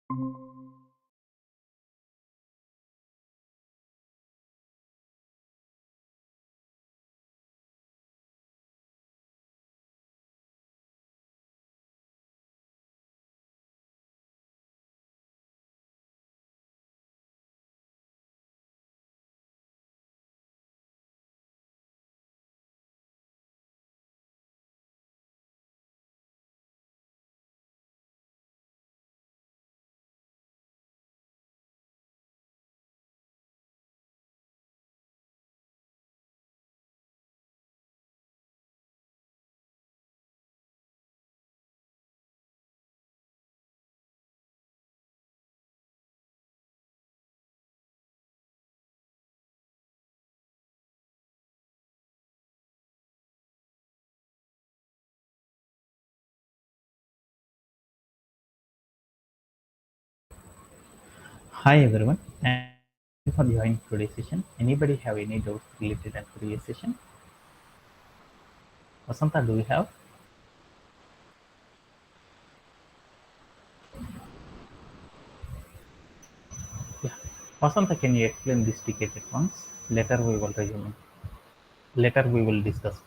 Hi everyone, and thank you for joining today's session. Anybody have any doubts related to today's session? Vasanta, do you have? Yeah. Vasanta, can you explain this ticket at once? Later we will resume. Later we will discuss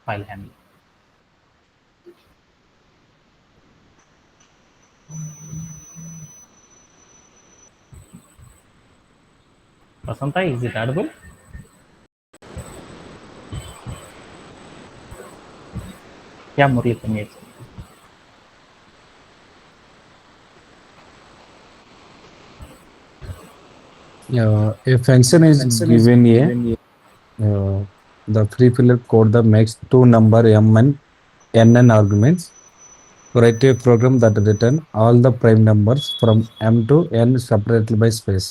file handling. Vasanta, is it audible? Yeah, Murli, can you explain? A function is given the pre-filled code that makes two number m and nn arguments. Write a program that return all the prime numbers from m to n separately by space.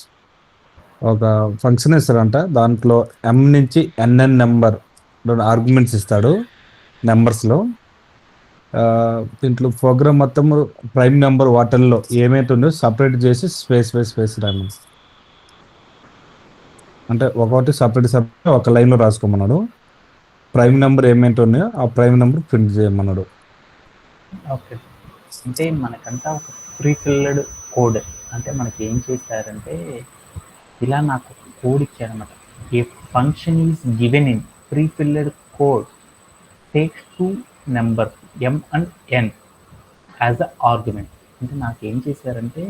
ఒక function ఇస్తాడంట, దాంట్లో m నుంచి nn number arguments ఇస్తాడు నెంబర్స్లో. దీంట్లో programme మొత్తం prime number వాటిల్లో ఏమైతే ఉందో separate చేసి స్పేస్ బై స్పేస్ రాను. అంటే ఒకటి సపరేట్ ఒక లైన్లో రాసుకోమన్నాడు. ప్రైమ్ నెంబర్ ఏమైతే ఉన్నాయో ఆ ప్రైమ్ నెంబర్ ప్రింట్ చేయమన్నాడు. ఓకే, అంటే మనకంతా ఒక ప్రీఫిల్డ్ కోడ్. అంటే మనకి ఏం చేశారంటే ఇలా నాకు కోడ్ ఇచ్చారన్నమాట. A function is given in prefilled code takes two number m and n as a argument. అంటే నాకేం చేశారంటే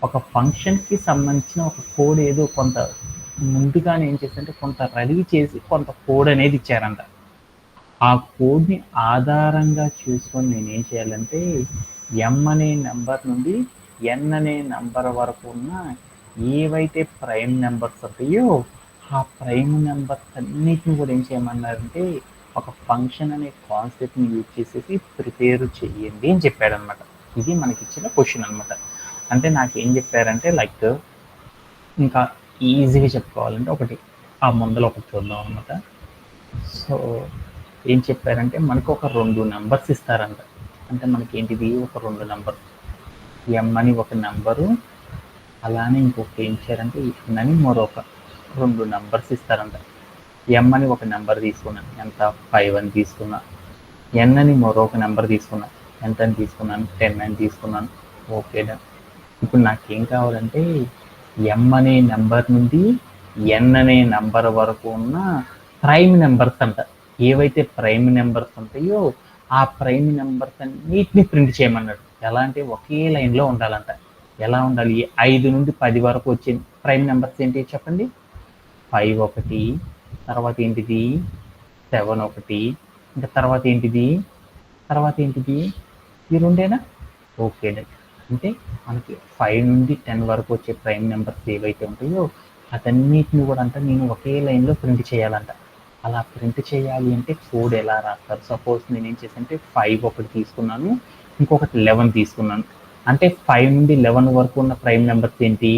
ఒక ఫంక్షన్కి సంబంధించిన ఒక కోడ్ ఏదో కొంత ముందుగానే ఏం చేశారంటే కొంత రెడీ చేసి కొంత కోడ్ అనేది ఇచ్చారంట. ఆ కోడ్ని ఆధారంగా చూసుకొని నేనేం చేయాలంటే m అనే నెంబర్ నుండి n అనే నెంబర్ వరకు ఉన్న ఏవైతే ప్రైమ్ నెంబర్స్ ఉంటాయో ఆ ప్రైమ్ నెంబర్స్ అన్నిటిని కూడా ఏం చేయమన్నారంటే ఒక ఫంక్షన్ అనే కాన్సెప్ట్ని యూజ్ చేసేసి ప్రిపేర్ చేయండి అని చెప్పాడు అనమాట. ఇది మనకి ఇచ్చిన క్వశ్చన్ అనమాట. అంటే నాకు ఏం చెప్పారంటే లైక్ ఇంకా ఈజీగా చెప్పుకోవాలంటే ఒకటి ఆ ముందర ఒకటి చూద్దాం అనమాట. సో ఏం చెప్పారంటే మనకు ఒక 2 నెంబర్స్ ఇస్తారంట. అంటే మనకి ఏంటిది ఒక 2 నెంబర్ m అని ఒక నెంబరు, అలానే ఇంకొకటి ఏం ఇచ్చారంటే n అని మరొక 2 నెంబర్స్ ఇస్తారంట. m అని ఒక నెంబర్ తీసుకున్నాను, ఎంత 5 అని తీసుకున్నా. n అని మరొక నెంబర్ తీసుకున్నా, ఎంత అని తీసుకున్నాను, 10 అని తీసుకున్నాను. ఓకేనా, ఇప్పుడు నాకేం కావాలంటే m అనే నెంబర్ నుండి n అనే నెంబర్ వరకు ఉన్న ప్రైమ్ నెంబర్స్ అంట. ఏవైతే ప్రైమ్ నెంబర్స్ ఉంటాయో ఆ ప్రైమ్ నెంబర్స్ అన్నిటిని ప్రింట్ చేయమన్నాడు. ఎలా అంటే ఒకే లైన్లో ఉండాలంట. ఎలా ఉండాలి? 5 నుండి 10 వరకు వచ్చే ప్రైమ్ నెంబర్స్ ఏంటి చెప్పండి? 5 ఒకటి, తర్వాత ఏంటిది 7 ఒకటి, ఇంకా తర్వాత ఏంటిది ఈ రెండేనా? ఓకే, అంటే మనకి 5 నుండి 10 వరకు వచ్చే ప్రైమ్ నెంబర్స్ ఏవైతే ఉంటాయో అతన్నిటిని కూడా అంట నేను ఒకే లైన్లో ప్రింట్ చేయాలంట. అలా ప్రింట్ చేయాలి అంటే కోడ్ ఎలా రాస్తారు? సపోజ్ నేను ఏం చేశానంటే 5 ఒకటి తీసుకున్నాను, ఇంకొకటి 11 తీసుకున్నాను. అంటే 5 నుండి 11 వరకు ఉన్న ప్రైమ్ నెంబర్స్ ఏంటి?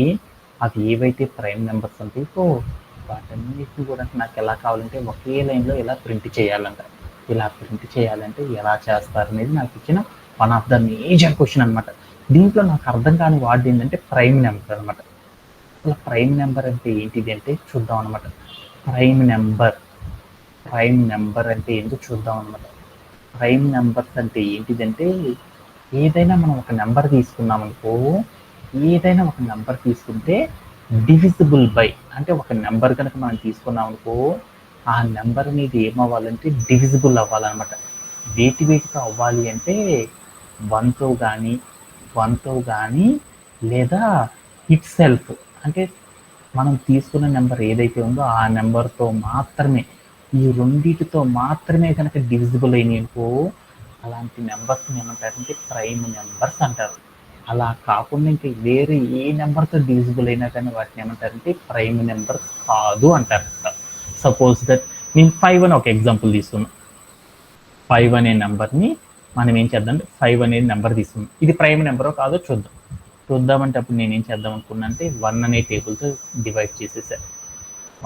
అవి ఏవైతే ప్రైమ్ నెంబర్స్ ఉంటాయో వాటన్నిటిని కూడా నాకు ఎలా కావాలంటే ఒకే లైన్లో ఎలా ప్రింట్ చేయాలంట. ఇలా ప్రింట్ చేయాలంటే ఎలా చేస్తారు అనేది నాకు ఇచ్చిన one of the major question అనమాట. దీంట్లో నాకు అర్థం కాని వార్డ్ ఏంటంటే ప్రైమ్ నెంబర్ అనమాట. అలా ప్రైమ్ నెంబర్ అంటే ఏంటిది అంటే చూద్దాం అనమాట. ప్రైమ్ నెంబర్ అంటే ఏంటో చూద్దాం అనమాట. ప్రైమ్ నెంబర్స్ అంటే ఏంటిదంటే ఏదైనా మనం ఒక నెంబర్ తీసుకున్నాం అనుకో, ఏదైనా ఒక నెంబర్ తీసుకుంటే డివిజిబుల్ బై, అంటే ఒక నెంబర్ కనుక మనం తీసుకున్నాం అనుకో, ఆ నెంబర్ అనేది ఏమవ్వాలంటే డివిజిబుల్ అవ్వాలన్నమాట. వేటితో అవ్వాలి అంటే 1తో కానీ లేదా ఇట్ సెల్ఫ్, అంటే మనం తీసుకున్న నెంబర్ ఏదైతే ఉందో ఆ నెంబర్తో మాత్రమే, ఈ రెండిటితో మాత్రమే కనుక డివిజిబుల్ అయినాయి అనుకో, అలాంటి నెంబర్స్ ఏమంటారంటే ప్రైమ్ నెంబర్స్ అంటారు. అలా కాకుండా ఇంకా వేరే ఏ నెంబర్తో డివిజిబుల్ అయినా కానీ వాటిని ఏమంటారంటే ప్రైమ్ నెంబర్స్ కాదు అంటారు. సపోజ్ దట్ నేను 5 అని ఒక ఎగ్జాంపుల్ తీసుకున్నాను. 5 అనే నెంబర్ని మనం ఏం చేద్దాం అంటే 5 అనేది నెంబర్ తీసుకున్నాం. ఇది ప్రైమ్ నెంబరో కాదో చూద్దామంటే అప్పుడు నేను ఏం చేద్దాం అనుకున్నా అంటే 1 అనే టేబుల్తో డివైడ్ చేసేసాను.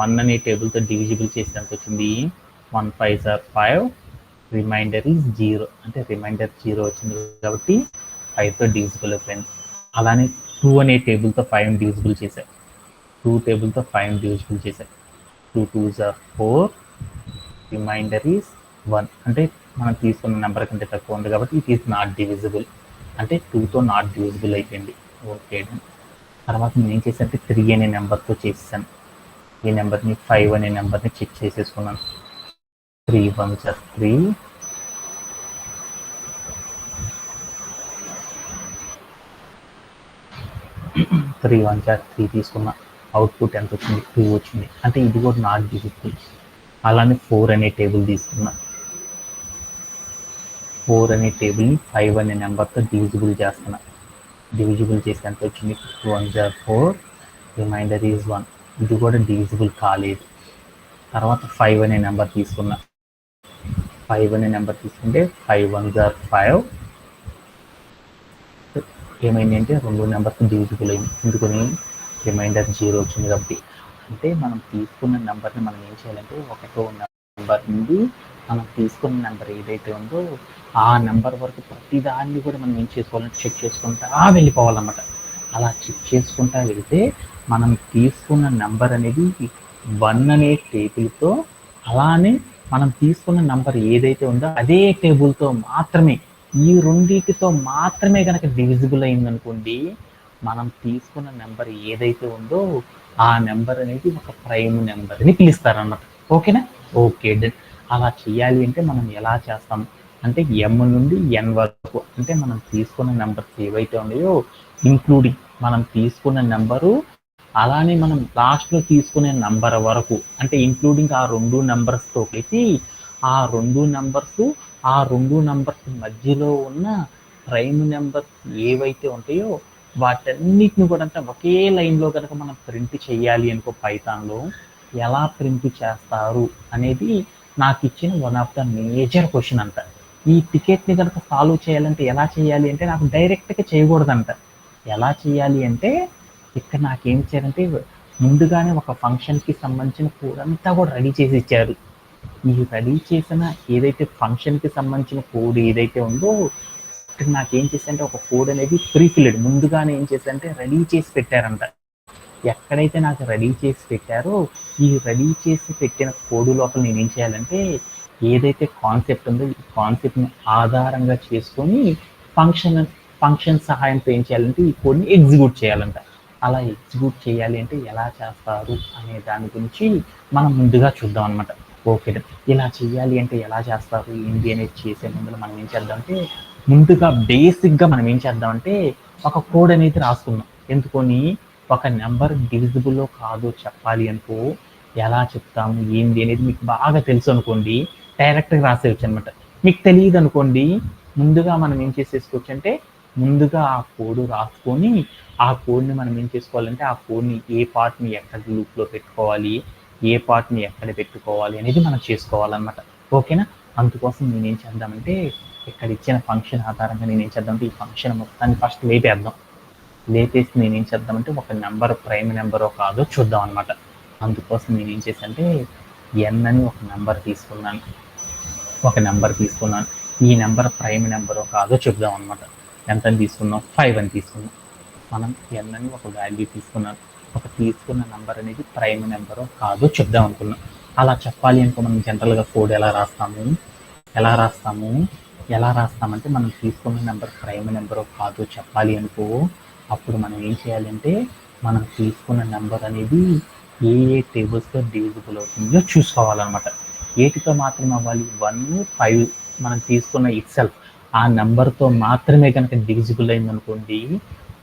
1 అనే టేబుల్తో డివిజిబుల్ చేసి ఎంత వచ్చింది, 1 5s are 5, రిమైండర్ ఈజ్ 0, అంటే రిమైండర్ 0 వచ్చింది కాబట్టి 5తో డివిజిబుల్ అయిపోయింది. అలానే 2 అనే టేబుల్తో 5 డివిజిబుల్ చేశాను. 2 టేబుల్తో 5 డివిజిబుల్ చేశాను. 2 2s are 4, రిమైండర్ ఈజ్ 1, అంటే మనం తీసుకున్న నెంబర్ కంటే తక్కువ ఉంది కాబట్టి ఇట్ ఈస్ నాట్ డివిజిబుల్, అంటే 2తో నాట్ డివిజిబుల్ అయిపోయింది. ఓకే, తర్వాత నేను ఏం చేశానంటే 3 అనే నెంబర్తో చేసేసాను. ఈ నెంబర్ని 5 అనే నెంబర్ని చెక్ చేసేసుకున్నాను. 3 1s are 3, 3 1s are 3 తీసుకున్నా. అవుట్పుట్ ఎంత వచ్చింది, 2 వచ్చింది, అంటే ఇది కూడా నాట్ డివిజిబుల్. అలానే 4 అనే టేబుల్ తీసుకున్నా. 4 అనే టేబుల్ని 5 అనే నెంబర్తో డివిజిబుల్ చేస్తున్నా. డివిజిబుల్ చేసి ఎంత వచ్చింది, 2 1s are 4, రిమైండర్ ఈజ్ 1, ఇది కూడా డివిజిబుల్ కాలేదు. తర్వాత 5 అనే నెంబర్ తీసుకున్నా. 5 అనే నెంబర్ తీసుకుంటే 5 1s are 5, ఏమైంది అంటే 2 నెంబర్స్ డివిజిబుల్ అయింది, ఎందుకని రిమైండర్ 0 వచ్చింది కాబట్టి. అంటే మనం తీసుకున్న నెంబర్ని మనం ఏం చేయాలంటే ఒకటో నెంబర్ నుండి మనం తీసుకున్న నెంబర్ ఏదైతే ఉందో ఆ నెంబర్ వరకు ప్రతిదాన్ని కూడా మనం ఏం చేసుకోవాలంటే చెక్ చేసుకుంటా వెళ్ళిపోవాలన్నమాట. అలా చెక్ చేసుకుంటా వెళ్తే మనం తీసుకున్న నెంబర్ అనేది 1 అనే టేబుల్తో, అలానే మనం తీసుకున్న నెంబర్ ఏదైతే ఉందో అదే టేబుల్తో మాత్రమే, ఈ రెండింటితో మాత్రమే కనుక డివిజిబుల్ అయిందనుకోండి, మనం తీసుకున్న నెంబర్ ఏదైతే ఉందో ఆ నెంబర్ అనేది ఒక ప్రైమ్ నెంబర్ అని పిలుస్తారన్నమాట. ఓకేనా? Okay done. అలా చేయాలి అంటే మనం ఎలా చేస్తాం అంటే m నుండి n వరకు, అంటే మనం తీసుకున్న నెంబర్స్ ఏవైతే ఉన్నాయో ఇంక్లూడింగ్ మనం తీసుకున్న నెంబరు, అలానే మనం లాస్ట్లో తీసుకునే నెంబర్ వరకు, అంటే ఇంక్లూడింగ్ ఆ 2 నెంబర్స్తో కలిపి ఆ 2 నెంబర్స్ మధ్యలో ఉన్న ప్రైమ్ నెంబర్స్ ఏవైతే ఉంటాయో వాటన్నిటిని కూడా అంటే ఒకే లైన్లో కనుక మనం ప్రింట్ చేయాలి అనుకో పైథాన్లో, ఎలా ప్రింట్ చేస్తారు అనేది నాకు ఇచ్చిన one of the major question అంట. ఈ టికెట్ని కనుక సాల్వ్ చేయాలంటే ఎలా చేయాలి అంటే నాకు డైరెక్ట్గా చేయకూడదంట. ఎలా చేయాలి అంటే ఇక్కడ నాకేం ఇచ్చారంటే ముందుగానే ఒక ఫంక్షన్కి సంబంధించిన కోడ్ అంతా కూడా రెడీ చేసి ఇచ్చారు. ఈ రెడీ చేసిన ఏదైతే ఫంక్షన్కి సంబంధించిన కోడ్ ఏదైతే ఉందో ఇక్కడ నాకేం చేశారంటే ఒక కోడ్ అనేది ప్రీఫిల్డ్ ముందుగానే ఏం చేశారంటే రెడీ చేసి పెట్టారంట. ఎక్కడైతే నాకు రెడీ చేసి పెట్టారో ఈ రెడీ చేసి పెట్టిన కోడ్ లోపల నేను ఏం చేయాలంటే ఏదైతే కాన్సెప్ట్ ఉందో ఈ కాన్సెప్ట్ని ఆధారంగా చేసుకొని ఫంక్షన్ సహాయంతో ఏం చేయాలంటే ఈ కోడ్ని ఎగ్జిక్యూట్ చేయాలంట. అలా ఎగ్జిక్యూట్ చేయాలి అంటే ఎలా చేస్తారు అనే దాని గురించి మనం ముందుగా చూద్దాం అనమాట. ఓకే, ఇలా చేయాలి అంటే ఎలా చేస్తారు ఏంటి అనేది చేసే ముందు మనం ఏం చేద్దామంటే ముందుగా బేసిక్గా మనం ఏం చేద్దామంటే ఒక కోడ్ అనేది రాసుకుందాం. ఎందుకొని ఒక నెంబర్ డివిజిబుల్లో కాదో చెప్పాలి అనుకో ఎలా చెప్తాము ఏంది అనేది మీకు బాగా తెలుసు అనుకోండి, డైరెక్ట్గా రాసేయచ్చు అనమాట. మీకు తెలియదు అనుకోండి, ముందుగా మనం ఏం చేసేసుకోవచ్చు అంటే ముందుగా ఆ కోడ్ రాసుకొని ఆ కోడ్ని మనం ఏం చేసుకోవాలంటే ఆ కోడ్ని ఏ పార్ట్ని ఎక్కడ లూప్లో పెట్టుకోవాలి, ఏ పార్ట్ని ఎక్కడ పెట్టుకోవాలి అనేది మనం చేసుకోవాలన్నమాట. ఓకేనా? అందుకోసం నేనేం చేద్దామంటే ఇక్కడ ఇచ్చిన ఫంక్షన్ ఆధారంగా నేనేం చేద్దామంటే ఈ ఫంక్షన్ మొత్తాన్ని ఫస్ట్ లేపేద్దాం. లేపేసి నేనేం చేద్దామంటే ఒక నెంబర్ ప్రైమ్ నెంబరో కాదో చూద్దాం అనమాట. అందుకోసం నేనేం చేశానంటే n అని ఒక నెంబర్ తీసుకున్నాను. ఈ నెంబర్ ప్రైమ్ నెంబరో కాదో చెప్దాం అనమాట. ఎంత అని తీసుకున్నాం? 5 అని తీసుకున్నాం. మనం n అని ఒక వాల్యూ తీసుకున్నాను. ఒక తీసుకున్న నెంబర్ అనేది ప్రైమ్ నెంబరో కాదో చెప్దాం అనుకున్నాం. అలా చెప్పాలి అనుకో మనం జనరల్గా కోడ్ ఎలా రాస్తాము ఎలా రాస్తామంటే మనం తీసుకున్న నెంబర్ ప్రైమ్ నెంబరో కాదో చెప్పాలి అనుకో, అప్పుడు మనం ఏం చేయాలంటే మనం తీసుకున్న నెంబర్ అనేది ఏ టేబుల్స్తో డివిజిబుల్ అవుతుందో చూసుకోవాలన్నమాట. ఏటితో మాత్రమే అవ్వాలి? 1, 5 మనం తీసుకున్న ఇట్సెల్ఫ్ ఆ నెంబర్తో మాత్రమే కనుక డివిజిబుల్ అయిందనుకోండి,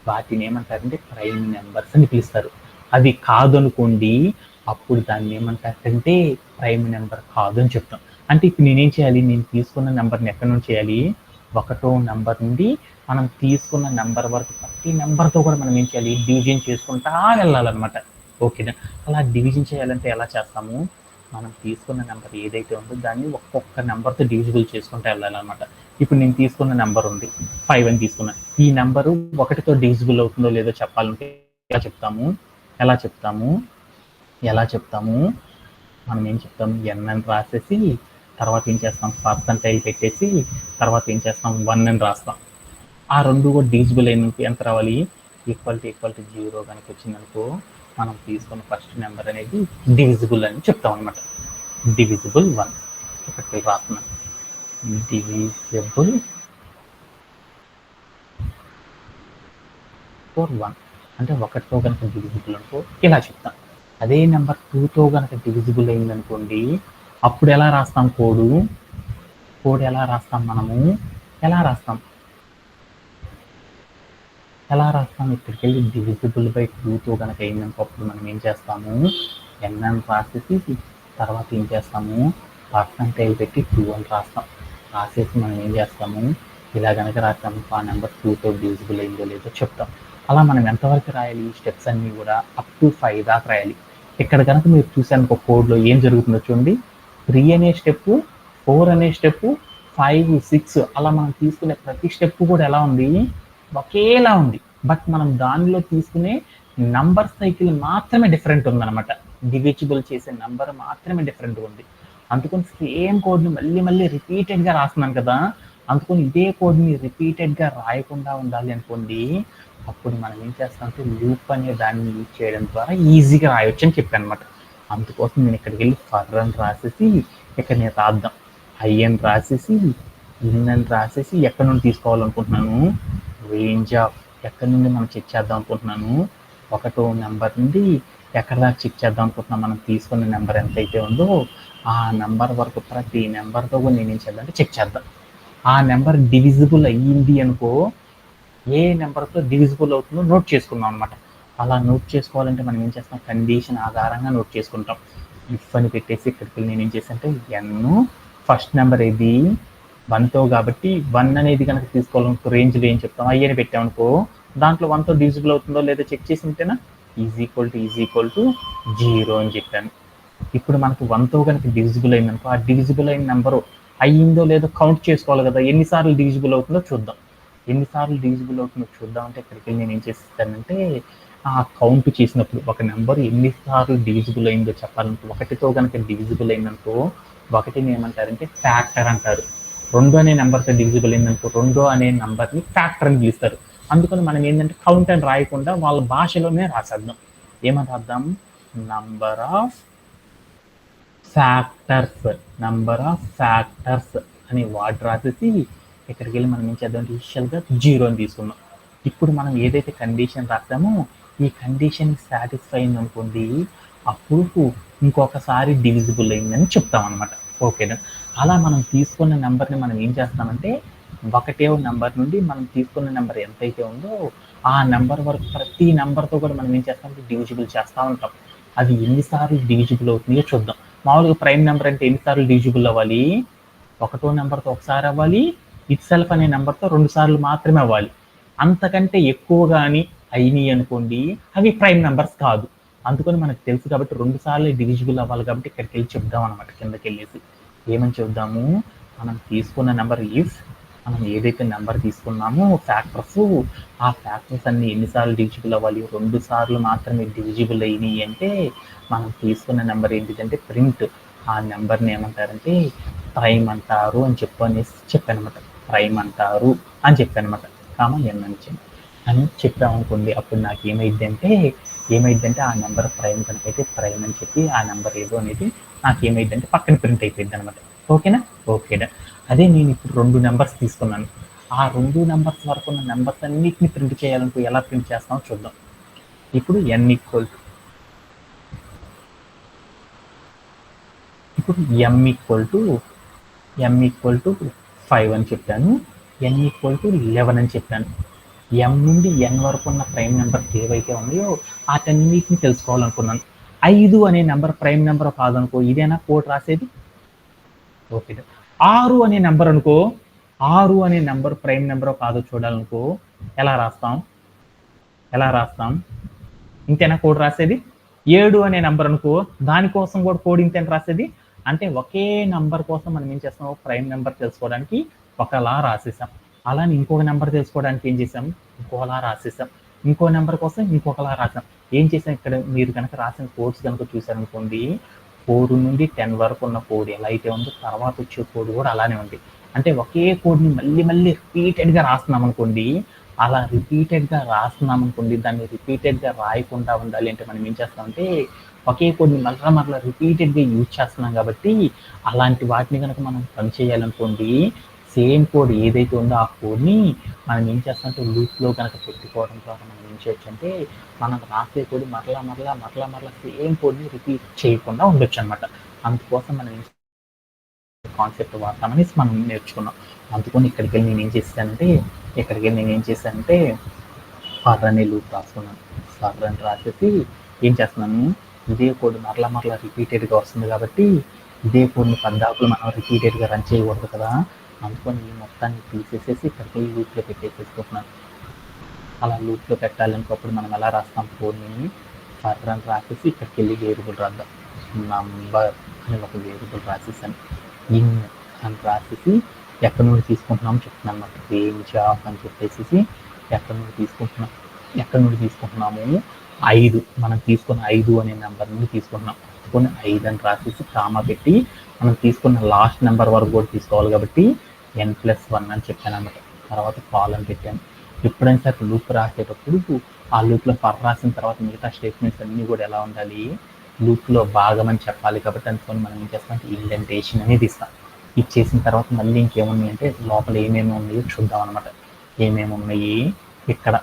వాటిని ఏమంటారంటే ప్రైమ్ నెంబర్స్ అని పిలుస్తారు. అది కాదనుకోండి, అప్పుడు దాన్ని ఏమంటారంటే ప్రైమ్ నెంబర్ కాదు అని చెప్తాం. అంటే ఇప్పుడు నేనేం చేయాలి? నేను తీసుకున్న నెంబర్ని ఎక్కడి నుంచి చేయాలి? 1వ నెంబర్ నుండి మనం తీసుకున్న నెంబర్ వరకు ప్రతి నెంబర్తో కూడా మనం ఏం చేయాలి? డివిజన్ చేసుకుంటా వెళ్ళాలన్నమాట. ఓకేనా? అలా డివిజన్ చేయాలంటే ఎలా చేస్తాము? మనం తీసుకున్న నెంబర్ ఏదైతే ఉందో దాన్ని ఒక్కొక్క నెంబర్తో డివిజిబుల్ చేసుకుంటూ వెళ్ళాలన్నమాట. ఇప్పుడు నేను తీసుకున్న నెంబర్ ఉంది, 5 అని తీసుకున్నా. ఈ నెంబరు 1తో డివిజిబుల్ అవుతుందో లేదో చెప్పాలంటే ఎలా చెప్తాము? మనం ఏం చెప్తాము? n అని రాసేసి తర్వాత ఏం చేస్తాం? పర్సంటైల్ పెట్టేసి తర్వాత ఏం చేస్తాం? 1 అని రాస్తాం. ఆ రెండు కూడా డివిజిబుల్ అయినందుకు ఎంత రావాలి? ఈక్వల్ టు 0 కనుక వచ్చిందనుకో, మనం తీసుకున్న ఫస్ట్ నెంబర్ అనేది డివిజిబుల్ అని చెప్తాం అనమాట. డివిజిబుల్ 1 ఒకటి రాస్తున్నాను. డివిజిబుల్ ఫర్ 1 అంటే 1తో కనుక డివిజిబుల్ అనుకో ఇలా చెప్తాం. అదే నెంబర్ 2తో కనుక డివిజిబుల్ అయిందనుకోండి, అప్పుడు ఎలా రాస్తాం? కోడ్ ఎలా రాస్తాం? ఎలా రాస్తాం? ఇక్కడికి వెళ్ళి డివిజిబుల్ బై 2తో కనుక అయిందనుకో, అప్పుడు మనం ఏం చేస్తాము? n అని రాసేసి తర్వాత ఏం చేస్తాము? పర్సంటైల్ పెట్టి 2 అని రాసేసి మనం ఏం చేస్తాము? ఇలా కనుక రాస్తాము, ఆ నెంబర్ 2తో డివిజిబుల్ అయిందో లేదో చెప్తాం. అలా మనం ఎంతవరకు రాయాలి? స్టెప్స్ అన్నీ కూడా అప్ టు 5 దాకా రాయాలి. ఇక్కడ కనుక మీరు చూసాను ఒక కోడ్లో ఏం జరుగుతుందో చూడండి. 3 అనే స్టెప్, 4 అనే స్టెప్, 5, 6 అలా మనం తీసుకునే ప్రతి స్టెప్ కూడా ఎలా ఉంది? ఒకేలా ఉంది. బట్ మనం దానిలో తీసుకునే నంబర్ సైకిల్ మాత్రమే డిఫరెంట్ ఉందన్నమాట. డివిజిబుల్ చేసే నంబర్ మాత్రమే డిఫరెంట్ ఉంది. అందుకని సేమ్ కోడ్ని మళ్ళీ రిపీటెడ్గా రాస్తున్నాను కదా, అందుకని ఇదే కోడ్ని రిపీటెడ్గా రాయకుండా ఉండాలి అనుకోండి, అప్పుడు మనం ఏం చేస్తామంటే లూప్ అనే దాన్ని యూజ్ చేయడం ద్వారా ఈజీగా రాయొచ్చు అని చెప్పాను అనమాట. అందుకోసం నేను ఇక్కడికి వెళ్ళి ఫర్ అని రాసేసి ఇక్కడ నేను రాద్దాం. ఐ అని రాసేసి ఇన్ అని రాసేసి ఎక్కడి నుండి తీసుకోవాలనుకుంటున్నాను? రేంజ్ ఆఫ్ ఎక్కడి నుండి మనం చెక్ చేద్దాం అనుకుంటున్నాను? 1వ నెంబర్ నుండి ఎక్కడ దాకా చెక్ చేద్దాం అనుకుంటున్నాం? మనం తీసుకున్న నెంబర్ ఎంతైతే ఉందో ఆ నెంబర్ వరకు ప్రతి నెంబర్తో కూడా నేను ఏం చేద్దాం చెక్ చేద్దాం. ఆ నెంబర్ డివిజిబుల్ అయ్యింది అనుకో, ఏ నెంబర్తో డివిజిబుల్ అవుతుందో నోట్ చేసుకుందాం అనమాట. అలా నోట్ చేసుకోవాలంటే మనం ఏం చేస్తాం? కండిషన్ ఆధారంగా నోట్ చేసుకుంటాం. ఇఫ్ అని పెట్టేసి ఇక్కడికి నేను ఏం చేస్తానంటే n ఫస్ట్ నెంబర్ ఏది 1తో కాబట్టి 1 అనేది కనుక తీసుకోవాలనుకో రేంజ్లో ఏం చెప్తాం? i అని పెట్టామనుకో, దాంట్లో 1తో డివిజిబుల్ అవుతుందో లేదో చెక్ చేసి ఉంటేనా ఈజ్ ఈక్వల్ టు 0 అని చెప్పాను. ఇప్పుడు మనకు 1తో కనుక డివిజిబుల్ అయిందనుకో, ఆ డివిజిబుల్ అయిన నెంబరు అయ్యిందో లేదో కౌంట్ చేసుకోవాలి కదా, ఎన్నిసార్లు డివిజిబుల్ అవుతుందో చూద్దాం. ఎన్నిసార్లు డివిజిబుల్ అవుతుందో చూద్దామంటే ఇక్కడికి నేను ఏం చేస్తానంటే ఆ కౌంట్ చేసినప్పుడు ఒక నెంబర్ ఎన్నిసార్లు డివిజిబుల్ అయిందో చెప్పాలంటే 1తో కనుక డివిజిబుల్ అయిందనుకో, 1ని ఏమంటారంటే ఫ్యాక్టర్ అంటారు. 2 అనే నెంబర్తో డివిజిబుల్ అయిందనుకో 2 అనే నెంబర్ని ఫ్యాక్టర్ అని పిలుస్తారు. అందుకని మనం ఏంటంటే కౌంట్ అని రాయకుండా వాళ్ళ భాషలోనే రాసేద్దాం. ఏమని రాద్దాం? నంబర్ ఆఫ్ ఫ్యాక్టర్స్ అని వాడు రాసేసి ఇక్కడికి వెళ్ళి మనం ఏం చేద్దాం? ఇనిషియల్గా 0 అని తీసుకుందాం. ఇప్పుడు మనం ఏదైతే కండిషన్ రాస్తామో ఈ కండిషన్ సాటిస్ఫై అయింది అనుకోండి, అప్పుడు ఇంకొకసారి డివిజిబుల్ అయిందని చెప్తాం అనమాట. ఓకేనా? అలా మనం తీసుకున్న నెంబర్ని మనం ఏం చేస్తామంటే 1వ నెంబర్ నుండి మనం తీసుకున్న నెంబర్ ఎంతైతే ఉందో ఆ నెంబర్ వరకు ప్రతి నెంబర్తో కూడా మనం ఏం చేస్తామంటే డివిజిబుల్ చేస్తూ ఉంటాం. అది ఎన్నిసార్లు డివిజిబుల్ అవుతుందో చూద్దాం. మామూలుగా ప్రైమ్ నెంబర్ అంటే ఎన్నిసార్లు డివిజిబుల్ అవ్వాలి? 1వ నెంబర్తో ఒకసారి అవ్వాలి, ఇట్సెల్ఫ్ అనే నెంబర్తో 2 సార్లు మాత్రమే అవ్వాలి. అంతకంటే ఎక్కువ కానీ అయినాయి అనుకోండి, అవి ప్రైమ్ నెంబర్స్ కాదు. అందుకని మనకు తెలుసు కాబట్టి 2 సార్లు డివిజిబుల్ అవ్వాలి కాబట్టి ఇక్కడికి వెళ్ళి చెప్దాం అనమాట. కిందకి వెళ్ళేసి ఏమని చెప్దాము? మనం తీసుకున్న నెంబర్ మనం ఏదైతే నెంబర్ తీసుకున్నామో ఫ్యాక్టర్స్, ఆ ఫ్యాక్టర్స్ అన్ని ఎన్నిసార్లు డివిజిబుల్ అవ్వాలి? 2 సార్లు మాత్రమే డివిజిబుల్ అయినాయి అంటే మనం తీసుకున్న నెంబర్ ఏంటిదంటే ప్రింట్. ఆ నెంబర్ని ఏమంటారంటే ప్రైమ్ అంటారు అని చెప్పానమాట. ప్రైమ్ అంటారు అని చెప్పానమాట. n అని చెప్పామనుకోండి, అప్పుడు నాకు ఏమైందంటే ఆ నెంబర్ ప్రైమ్ కనుకైతే ప్రైమ్ అని చెప్పి ఆ నెంబర్ ఏదో అనేది నాకు ఏమైందంటే పక్కన ప్రింట్ అయిపోయింది అనమాట. ఓకేనా? ఓకేనా? అదే నేను ఇప్పుడు 2 నెంబర్స్ తీసుకున్నాను. ఆ 2 నెంబర్స్ వరకు ఉన్న నెంబర్స్ అన్నిటిని ప్రింట్ చేయాలనుకో ఎలా ప్రింట్ చేస్తామో చూద్దాం. ఇప్పుడు n ఈక్వల్ టు ఇప్పుడు m ఈక్వల్ టు 5 అని చెప్పాను. n ఈక్వల్ టు 11 అని చెప్పాను. m నుండి n వరకు ఉన్న ప్రైమ్ నెంబర్స్ ఏవైతే ఉన్నాయో వాటన్నిటిని తెలుసుకోవాలనుకున్నాను. 5 అనే నెంబర్ ప్రైమ్ నెంబర్ కాదనుకో, ఇదేనా కోడ్ రాసేది? ఓకే. 6 అనే నెంబర్ అనుకో, 6 అనే నెంబర్ ప్రైమ్ నెంబర్ కాదో చూడాలనుకో ఎలా రాస్తాం? ఇంతేనా కోడ్ రాసేది? 7 అనే నెంబర్ అనుకో, దానికోసం కూడా కోడ్ ఇంతేనా రాసేది? అంటే ఒకే నెంబర్ కోసం మనం ఏం చేస్తాం, ప్రైమ్ నెంబర్ తెలుసుకోవడానికి ఒకలా రాసేసాం. అలానే ఇంకొక నెంబర్ తెలుసుకోవడానికి ఏం చేసాం, ఇంకోలా రాసేసాం. ఇంకో నెంబర్ కోసం ఇంకొకలా రాసాం. ఏం చేసాం, ఇక్కడ మీరు కనుక రాసిన కోడ్స్ కనుక చూసారనుకోండి, 4 నుండి 10 వరకు ఉన్న కోడ్ ఎలా అయితే ఉందో తర్వాత వచ్చే కోడ్ కూడా అలానే ఉంది. అంటే ఒకే కోడ్ని మళ్ళీ రిపీటెడ్గా రాస్తున్నాం అనుకోండి, అలా రిపీటెడ్గా రాస్తున్నాం అనుకోండి, దాన్ని రిపీటెడ్గా రాయకుండా ఉండాలి అంటే మనం ఏం చేస్తామంటే ఒకే కోడ్ని మరలా రిపీటెడ్గా యూజ్ చేస్తున్నాం కాబట్టి అలాంటి వాటిని కనుక మనం రన్ చేయాలనుకోండి, సేమ్ కోడ్ ఏదైతే ఉందో ఆ కోడ్ని మనం ఏం చేస్తామంటే లూప్లో కనుక పెట్టుకోవడం ద్వారా మనం ఏం చేయొచ్చు అంటే మనం రాసే కోడ్ మరలా సేమ్ కోడ్ని రిపీట్ చేయకుండా ఉండొచ్చు అనమాట. అందుకోసం మనం కాన్సెప్ట్ వాడతామని మనం నేర్చుకున్నాం. అందుకని ఇక్కడికి వెళ్ళి నేను ఏం చేశానంటే ఫర్ అనే లూప్ రాసుకున్నాను. ఫర్ అని రాసేసి ఏం చేస్తున్నాను, ఇదే కోడ్ మరలా రిపీటెడ్గా వస్తుంది కాబట్టి ఇదే కోడ్ని పద్దాకులు మనం రిపీటెడ్గా రన్ చేయకూడదు కదా, అందుకని ఈ మొత్తాన్ని తీసేసేసి ఇక్కడికి లూప్లో పెట్టేసేసుకుంటున్నాను. అలా లూప్లో పెట్టాలనుకోప్పుడు మనం ఎలా రాస్తాం, కోడ్ని ఫర్ అని రాసేసి ఇక్కడికి వెళ్ళి వేరియబుల్ రాద్దాం. నంబర్ అని ఒక వేరియబుల్ రాసేసాను. ఇన్ అని రాసేసి ఎక్కడి నుండి తీసుకుంటున్నామో చెప్తున్నాను అన్నమాట. రేంజ్ ఆఫ్ అని చెప్పేసి ఎక్కడి నుండి తీసుకుంటున్నాము 5, మనం తీసుకున్న 5 అనే నెంబర్ నుండి తీసుకుంటున్నాం. కొన్ని 5 అని రాసేసి కామా పెట్టి మనం తీసుకున్న లాస్ట్ నెంబర్ వరకు కూడా తీసుకోవాలి కాబట్టి n+1 అని చెప్పాను అన్నమాట. తర్వాత కాలన్ పెట్టాను. ఎప్పుడైనా సరే లూప్ రాసేటప్పుడు ఆ లూప్లో ఫర్ రాసిన తర్వాత మిగతా స్టేట్మెంట్స్ అన్నీ కూడా ఎలా ఉండాలి, లూప్లో భాగం అని చెప్పాలి కాబట్టి అనుకోని మనం ఏం చేస్తామంటే ఇండెంటేషన్ అనేది ఇస్తాం. ఇచ్చేసిన తర్వాత మళ్ళీ ఇంకేమున్నాయి అంటే లోపల ఏమేమి ఉన్నాయో చూద్దాం అనమాట. ఏమేమి ఉన్నాయి, ఇక్కడ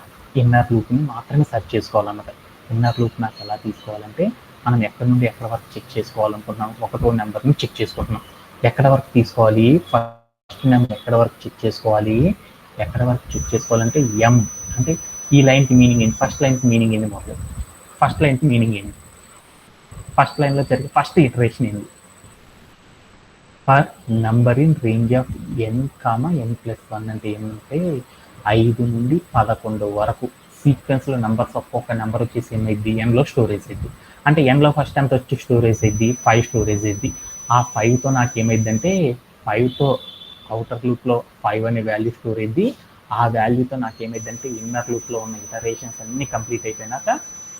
ఇన్నర్ లూప్ని మాత్రమే సెర్చ్ చేసుకోవాలన్నమాట. ఇన్నర్ లూప్ నాకు ఎలా తీసుకోవాలంటే మనం ఎక్కడి నుండి ఎక్కడ వరకు చెక్ చేసుకోవాలనుకుంటున్నాం, 1వ నెంబర్ని చెక్ చేసుకుంటున్నాం. ఎక్కడ వరకు తీసుకోవాలి, ఫస్ట్ నెంబర్ ఎక్కడ వరకు చెక్ చేసుకోవాలంటే ఎం అంటే ఈ లైన్కి మీనింగ్ ఏంటి, ఫస్ట్ లైన్కి మీనింగ్ ఏంటి, ఫస్ట్ లైన్లో జరిగే ఫస్ట్ ఇటరేషన్ ఏంటి, for number in range of n,n+1 అంటే ఏమంటే 5 నుండి 11 వరకు సీక్వెన్స్లో నెంబర్స్ ఒక్కొక్క నెంబర్ వచ్చేసి ఏమైంది, ఎన్లో స్టోరేజ్ అయింది. అంటే ఎన్లో ఫస్ట్ ఎంత వచ్చి స్టోరేజ్ అయింది, 5 స్టోరేజ్ అయింది. ఆ 5తో నాకు ఏమైందంటే 5తో అవుటర్ లూప్లో 5 అనే వాల్యూ స్టోర్ అయింది. ఆ వాల్యూతో నాకు ఏమైందంటే ఇన్నర్ లూప్లో ఉన్న ఇటరేషన్స్ అన్నీ కంప్లీట్ అయిపోయినాక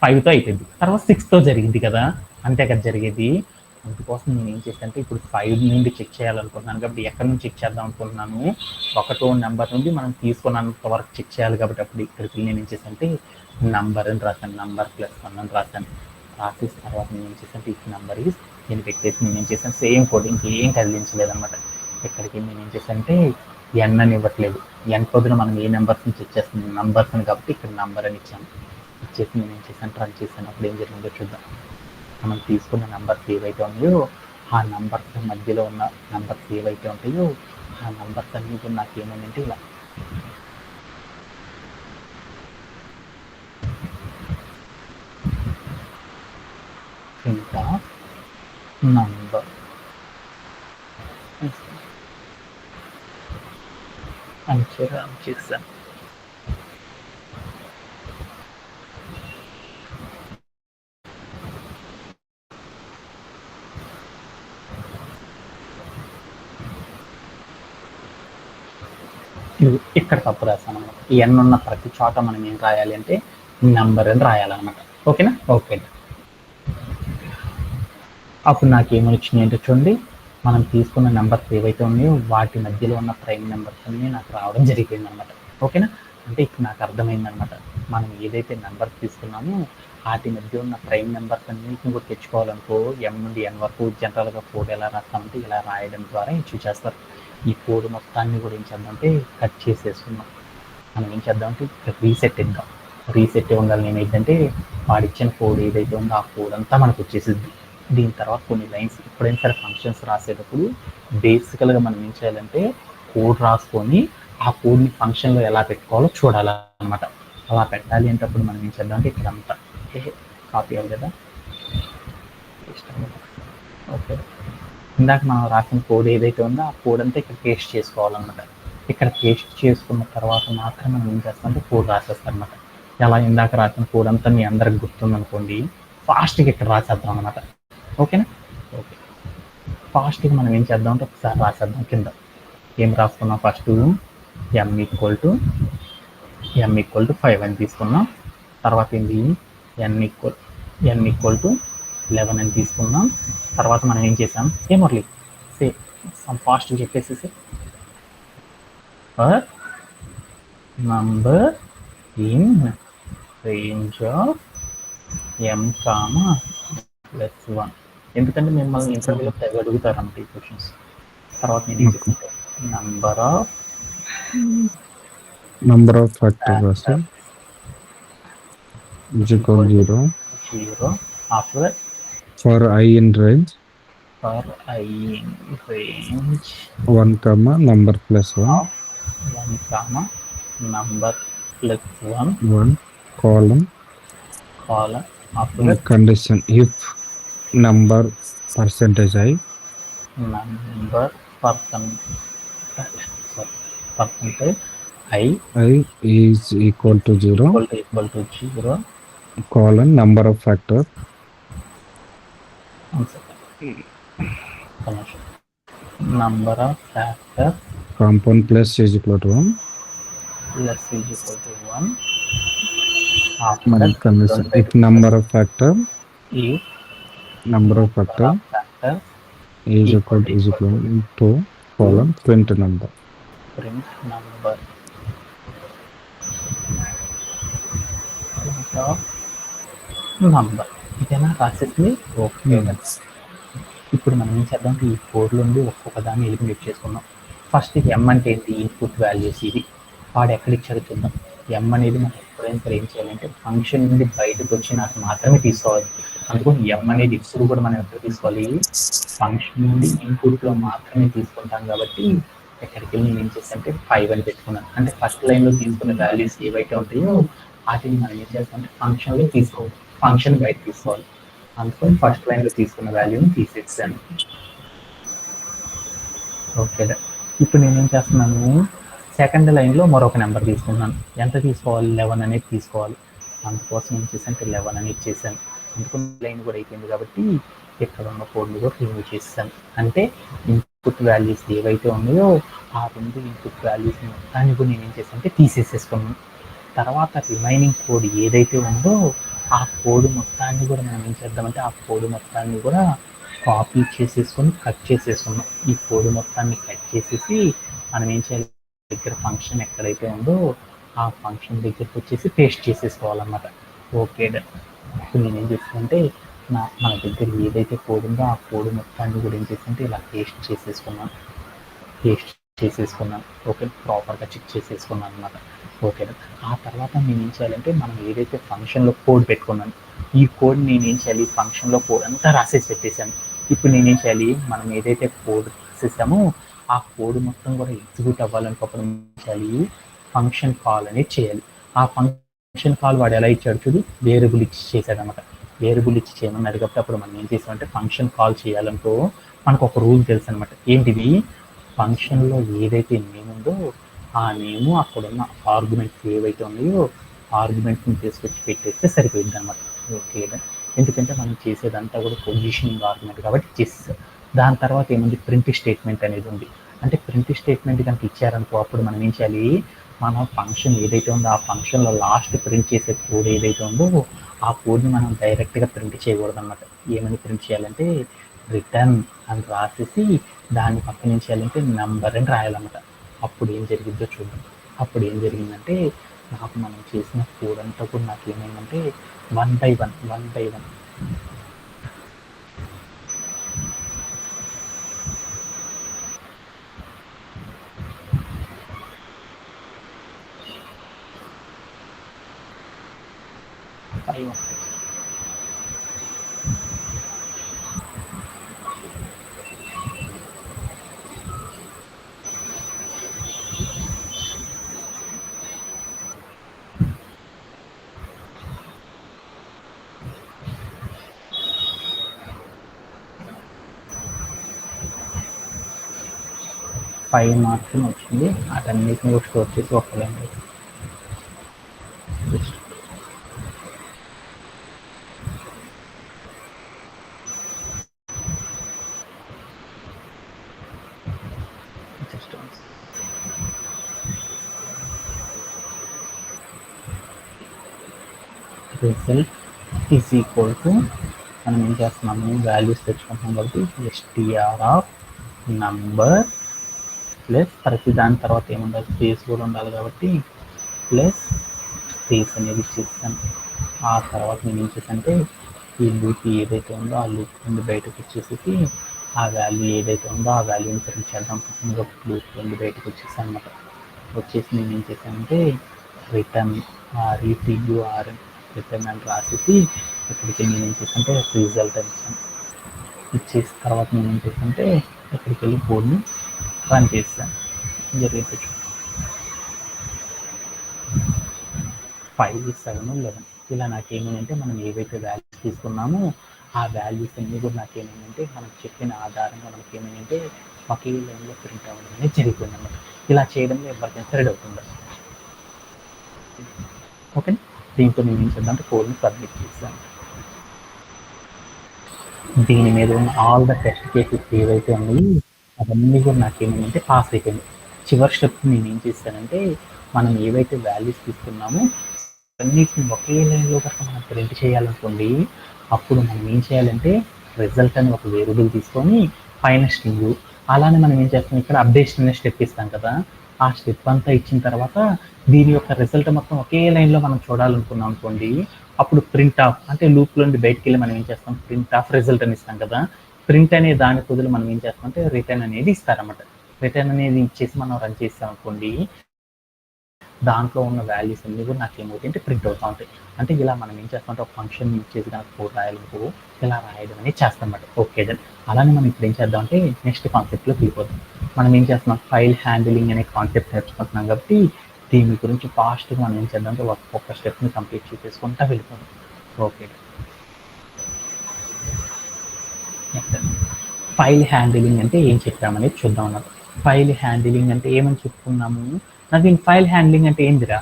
5తో అయిపోయింది. తర్వాత 6తో జరిగింది కదా, అంతే కదా జరిగేది. అందుకోసం నేను ఏం చేశానంటే ఇప్పుడు 5 నుండి చెక్ చేయాలనుకుంటున్నాను కాబట్టి ఎక్కడి నుంచి చెక్ చేద్దాం అనుకుంటున్నాను, 1వ నెంబర్ నుండి మనం తీసుకున్నంత వరకు చెక్ చేయాలి కాబట్టి అప్పుడు ఇక్కడికి నేను ఏం చేశానంటే నంబర్ అని రాశాను, నంబర్+1 అని రాశాను. రాసేసిన తర్వాత నేను ఏం చేశానంటే ఈ నెంబర్ నేను పెట్టేసి నేను ఏం చేశాను సేమ్ కోడ్ ఇంకేం కదిలించలేదన్నమాట. ఇక్కడికి నేను ఏం చేశానంటే ఎన్ అని ఇవ్వట్లేదు, ఎన్ పొద్దున మనం ఏ నెంబర్స్ని చెక్ చేస్తున్నాం నంబర్స్ అని కాబట్టి ఇక్కడ నంబర్ అని ఇచ్చాను. ఇచ్చేసి నేను ఏం చేశాను రన్ చేశాను. అప్పుడు ఏం జరిగిందో చూద్దాం. మనం తీసుకున్న నెంబర్స్ ఏవైతే ఉన్నాయో ఆ నెంబర్స్ మధ్యలో ఉన్న నెంబర్స్ ఏవైతే ఉంటాయో ఆ నెంబర్స్ అన్నీ కూడా నాకు ఏమైందంటే ఇలా ఇంకా నంబర్ అని చేశాను. ఇక్కడ తప్పు రాస్తాను అనమాట. ఎన్ ఉన్న ప్రతి చోట మనం ఏం రాయాలి అంటే నంబర్ అని రాయాలన్నమాట. ఓకేనా? ఓకే. అప్పుడు నాకు ఏమొచ్చింది అంటే చూడండి, మనం తీసుకున్న నెంబర్స్ ఏవైతే ఉన్నాయో వాటి మధ్యలో ఉన్న ప్రైమ్ నెంబర్స్ అన్నీ నాకు రావడం జరిగిపోయింది అనమాట. ఓకేనా? అంటే ఇప్పుడు నాకు అర్థమైందనమాట మనం ఏదైతే నెంబర్ తీసుకున్నామో వాటి మధ్య ఉన్న ప్రైమ్ నెంబర్స్ అన్నింటిని కూడా తెచ్చుకోవాలనుకో ఎం నుండి ఎన్ వరకు జనరల్గా కోడ్ ఎలా రాస్తామంటే ఇలా రాయడం ద్వారా ఇష్యూ చేస్తారు. ఈ కోడ్ మొత్తాన్ని కూడా ఏం చేద్దామంటే కట్ చేసేసుకున్నాం. మనం ఏం చేద్దామంటే రీసెట్ ఇద్దాం. రీసెట్ ఇవ్వగలను ఏమైందంటే వాడు ఇచ్చిన కోడ్ ఏదైతే ఉందో ఆ కోడ్ అంతా మనకు వచ్చేసింది. దీని తర్వాత కొన్ని లైన్స్ ఎప్పుడైనా సరే ఫంక్షన్స్ రాసేటప్పుడు బేసికల్గా మనం ఏం చేయాలంటే కోడ్ రాసుకొని ఆ కోడ్ని ఫంక్షన్లో ఎలా పెట్టుకోవాలో చూడాలన్నమాట. అలా పెట్టాలి అంటప్పుడు మనం ఏం చేద్దామంటే ఇక్కడ అంతా కాపీ అవ్వాలి కదా. ఓకే, ఇందాక మనం రాసిన కోడ్ ఏదైతే ఉందో ఆ కోడ్ అంతా ఇక్కడ పేస్ట్ చేసుకోవాలన్నమాట. ఇక్కడ పేస్ట్ చేసుకున్న తర్వాత మాత్రం మనం ఏం చేస్తామంటే కోడ్ రాసేస్తాం అనమాట. ఎలా ఇందాక రాసిన కోడ్ అంతా మీ అందరికి గుర్తుందనుకోండి, ఫాస్ట్గా ఇక్కడ రాసేద్దాం అనమాట. ఓకేనా? ఓకే, ఫాస్ట్గా మనం ఏం చేద్దాం అంటే ఒకసారి రాసేద్దాం. కింద ఏం రాసుకున్నాం? ఫస్ట్ ఎం ఈక్వల్ టు 5 అని తీసుకున్నాం. తర్వాత ఏంటి? ఎన్ ఈక్వల్ టు 11 అని తీసుకున్నాం. తర్వాత మనం ఏం చేసాం? మురళి ఫాస్ట్గా చెప్పేసి for number in range of m,+1. ఎందుకంటే మిమ్మల్ని ఇంటర్వ్యూలో తెగ అడుగుతారంట ఈ క్వశ్చన్స్. తర్వాత నేను ఏం చేస్తుంటే number of factors is equal to 0 after that for I in range 1 comma number plus 1 1 column after that condition if number percentage I percentage I is equal to 0 colon number of factor compound plus is equal to 1 after that condition if number of factor is equal to column print number ఇదేనా రాసేసి. Okay, ఇప్పుడు మనం ఏం చేద్దాం? ఈ కోడ్లో నుండి ఒక్కొక్క దాన్ని ఎలిమినేట్ చేసుకున్నాం. ఫస్ట్ ఎం అంటే ఏంటి? Input values. ఇది వాడు ఎక్కడ ఇచ్చాడో చూద్దాం. ఎం అనేది మనం ఎప్పుడైనా సరే ఏం చేయాలంటే ఫంక్షన్ నుండి బయటకు వచ్చి నాకు మాత్రమే తీసుకోవాలి. అందుకని ఎం అనేది ఎప్పుడు కూడా మనం ఎక్కడ తీసుకోవాలి? ఫంక్షన్ నుండి ఇన్పుట్లో మాత్రమే తీసుకుంటాం. కాబట్టి ఎక్కడికి వెళ్ళి నేను ఏం చేస్తానంటే 5 అని పెట్టుకున్నాను. అంటే ఫస్ట్ లైన్లో తీసుకున్న వాల్యూస్ ఏవైతే ఉంటాయో వాటిని మనం ఏం చేస్తామంటే ఫంక్షన్లో తీసుకోవాలి, ఫంక్షన్ బయట తీసుకోవాలి. అందుకని ఫస్ట్ లైన్లో తీసుకున్న వాల్యూని తీసేసాను. ఓకే, ఇప్పుడు నేనేం చేస్తున్నాను? సెకండ్ లైన్లో మరొక నెంబర్ తీసుకున్నాను. ఎంత తీసుకోవాలి? 11 అనేది తీసుకోవాలి. అందుకోసం ఏం చేశానంటే 11 అనేది చేశాను. అందుకని లైన్ కూడా అయిపోయింది కాబట్టి ఇక్కడ ఉన్న కోడ్లు కూడా రిమూవ్ చేశాను. అంటే ఇన్పుట్ వాల్యూస్ ఏవైతే ఉన్నాయో ఆ 2 ఇన్పుట్ వాల్యూస్ మొత్తాన్ని కూడా నేను ఏం చేశానంటే తీసేసేసుకున్నాను. తర్వాత రిమైనింగ్ కోడ్ ఏదైతే ఉందో ఆ కోడ్ మొత్తాన్ని కూడా మనం ఏం చేద్దామంటే ఆ కోడ్ మొత్తాన్ని కూడా కాపీ చేసేసుకొని కట్ చేసేసుకున్నాం. ఈ కోడ్ మొత్తాన్ని కట్ చేసేసి మనం ఏం చేయాలి? దగ్గర ఫంక్షన్ ఎక్కడైతే ఉందో ఆ ఫంక్షన్ దగ్గరకు వచ్చేసి పేస్ట్ చేసేసుకోవాలన్నమాట. ఓకే, ఇప్పుడు నేను ఏం చేస్తానంటే మన దగ్గర ఏదైతే కోడ్ ఉందో ఆ కోడ్ మొత్తాన్ని కూడా ఏం చేస్తుంటే ఇలా పేస్ట్ చేసేసుకున్నాను. ఓకే, ప్రాపర్గా చెక్ చేసేసుకున్నాను అనమాట. ఓకే, ఆ తర్వాత నేను ఏం చేయాలంటే మనం ఏదైతే ఫంక్షన్లో కోడ్ పెట్టుకున్నాను ఈ కోడ్ నేను ఏం చేయాలి? ఫంక్షన్లో కోడ్ అంతా రాసేసి పెట్టేశాను. ఇప్పుడు నేనేం చేయాలి? మనం ఏదైతే కోడ్ రాసేసామో ఆ కోడ్ మొత్తం కూడా ఎగ్జిక్యూట్ అవ్వాలనుకోవడం ఏం చేయాలి? ఫంక్షన్ కాల్ అనేది చేయాలి. ఆ ఫంక్షన్ కాల్ వాడు ఎలా ఇచ్చాడు చూడు, వేరియబుల్ ఇచ్చి చేశాడనమాట. వేరియబుల్ ఇచ్చి చేయమన్నాడు కాబట్టి అప్పుడు మనం ఏం చేసామంటే ఫంక్షన్ కాల్ చేయాలనుకో మనకు ఒక రూల్ తెలుసు అనమాట. ఏంటిది? ఫంక్షన్లో ఏదైతే నేమ్ ఉందో ఆ నేము అక్కడున్న ఆర్గ్యుమెంట్స్ ఏవైతే ఉన్నాయో ఆర్గ్యుమెంట్ని తీసుకొచ్చి పెట్టేస్తే సరిపోయింది అనమాట. ఓకే, ఎందుకంటే మనం చేసేదంతా కూడా పొజిషనింగ్ ఆర్గ్యుమెంట్ కాబట్టి చేసేసాం. దాని తర్వాత ఏముంది? ప్రింట్ స్టేట్మెంట్ అనేది ఉంది. అంటే ప్రింట్ స్టేట్మెంట్ కనుక ఇచ్చారనుకో అప్పుడు మనం ఏం చేయాలి? మన ఫంక్షన్ ఏదైతే ఉందో ఆ ఫంక్షన్లో లాస్ట్ ప్రింట్ చేసే కోడ్ ఏదైతే ఉందో ఆ కోడ్ని మనం డైరెక్ట్గా ప్రింట్ చేయకూడదు అనమాట. ఏమని ప్రింట్ చేయాలంటే రిటర్న్ అని రాసేసి దాన్ని పక్కన ఏం చేయాలంటే నెంబర్ అని రాయాలన్నమాట. అప్పుడు ఏం జరిగిందో చూద్దాం. అప్పుడు ఏం జరిగిందంటే నాకు మనం చేసిన కోడ్ అంతా కూడా నాకు ఏమైందంటే 1 by 1 5 వస్తాయి. ఫైవ్ మార్క్స్ వచ్చింది. వాటన్నిటిని కూడా స్టోర్ చేసి ఒక line result is equal to మనం ఏం చేస్తున్నాము, వాల్యూస్ తెచ్చుకుంటున్నాం కాబట్టి ఎస్టీఆర్ ఆఫ్ నంబర్ ప్లస్ ప్రతి దాని తర్వాత ఏముండాలి, స్పేస్ కూడా ఉండాలి కాబట్టి ప్లస్ స్పేస్ అనేది ఇచ్చేస్తాను. ఆ తర్వాత నేను ఏం చేశానంటే ఈ లూప్ ఏదైతే ఉందో ఆ లూప్ నుండి బయటకు వచ్చేసి ఆ వాల్యూ ఏదైతే ఉందో ఆ వాల్యూని ప్రింట్ చేద్దాం. లూప్ నుండి బయటకు వచ్చేసాను అనమాట. వచ్చేసి నేను ఏం చేశానంటే రిటర్న్ రిటర్న్ అని రాసేసి ఇక్కడికి నేను ఏం చేశానంటే రిజల్ట్ అని ఇచ్చాను. ఇచ్చేసిన తర్వాత నేను ఏం చేశానంటే ఇక్కడికి వెళ్ళి కోడ్ని రన్ చేస్తాను. జరిగితే 5, 7, 11 ఇలా నాకేమైందంటే మనం ఏవైతే వాల్యూస్ తీసుకున్నామో ఆ వాల్యూస్ అన్నీ కూడా నాకేమైందంటే మనం చెప్పిన ఆధారంగా మనకి ఏమైందంటే ఒకే లైన్లో ప్రింట్ అవ్వడం అనేది జరిగిపోయింది అన్నమాట. ఇలా చేయడంలో ఎవరికైనా రెడీ అవుతుంది. ఓకే, దీంతో నేను ఏం చేద్దామంటే కోడ్ని సబ్మిట్ చేస్తాను. దీని మీద ఉన్న ఆల్ ద టెస్ట్ కేసెస్ ఏవైతే ఉన్నాయో అవన్నీ కూడా నాకేమైందంటే పాస్ అయిపోయింది. చివరి స్టెప్ నేను ఏం చేశానంటే మనం ఏవైతే వాల్యూస్ తీసుకున్నామో అన్నిటిని ఒకే లైన్లో కనుక మనం ప్రింట్ చేయాలనుకోండి, అప్పుడు మనం ఏం చేయాలంటే రిజల్ట్ అని ఒక వేరియబుల్ తీసుకొని పైన స్ట్రింగ్, అలానే మనం ఏం చేస్తాం ఇక్కడ అప్డేషన్ అనే స్టెప్ ఇస్తాం కదా, ఆ స్టెప్ అంతా ఇచ్చిన తర్వాత దీని యొక్క రిజల్ట్ మొత్తం ఒకే లైన్లో మనం చూడాలనుకున్నాం అనుకోండి, అప్పుడు ప్రింట్ ఆఫ్ అంటే లూప్ నుండి బయటికి వెళ్ళి మనం ఏం చేస్తాం ప్రింట్ ఆఫ్ రిజల్ట్ అని ఇస్తాం కదా, ప్రింట్ అనే దాని బదులు మనం ఏం చేస్తాం అంటే రిటర్న్ అనేది ఇస్తారన్నమాట. రిటర్న్ అనేది ఇచ్చేసి మనం రన్ చేస్తాం అనుకోండి, దాంట్లో ఉన్న వాల్యూస్ అన్ని కూడా నాకు ఏమవుతాయంటే ప్రింట్ అవుతూ ఉంటాయి. అంటే ఇలా మనం ఏం చేస్తామంటే ఒక ఫంక్షన్ యూజ్ చేసి కనుక కోడ్ రాయాలనుకో ఇలా రాయడం అనేది చేస్తాం అన్నమాట. ఓకే దెన్ అలానే మనం ఇప్పుడు ఏం చేద్దామంటే నెక్స్ట్ కాన్సెప్ట్లోకి వెళ్ళిపోతాం. మనం ఏం చేస్తున్నాం ఫైల్ హ్యాండిలింగ్ అనే కాన్సెప్ట్ నేర్చుకుంటున్నాం కాబట్టి దీని గురించి ఫాస్ట్గా మనం ఏం చేద్దామంటే ఒక్కొక్క స్టెప్ని కంప్లీట్ చేసేసుకుంటా వెళ్ళిపోతాం. ఓకే, ఫైల్ హ్యాండిలింగ్ అంటే ఏం చెప్పామనేది చూద్దాం అన్నమాట. ఫైల్ హ్యాండిలింగ్ అంటే ఏమని చెప్పుకున్నాము, నవీన్ ఫైల్ హ్యాండ్లింగ్ అంటే ఏందిరా?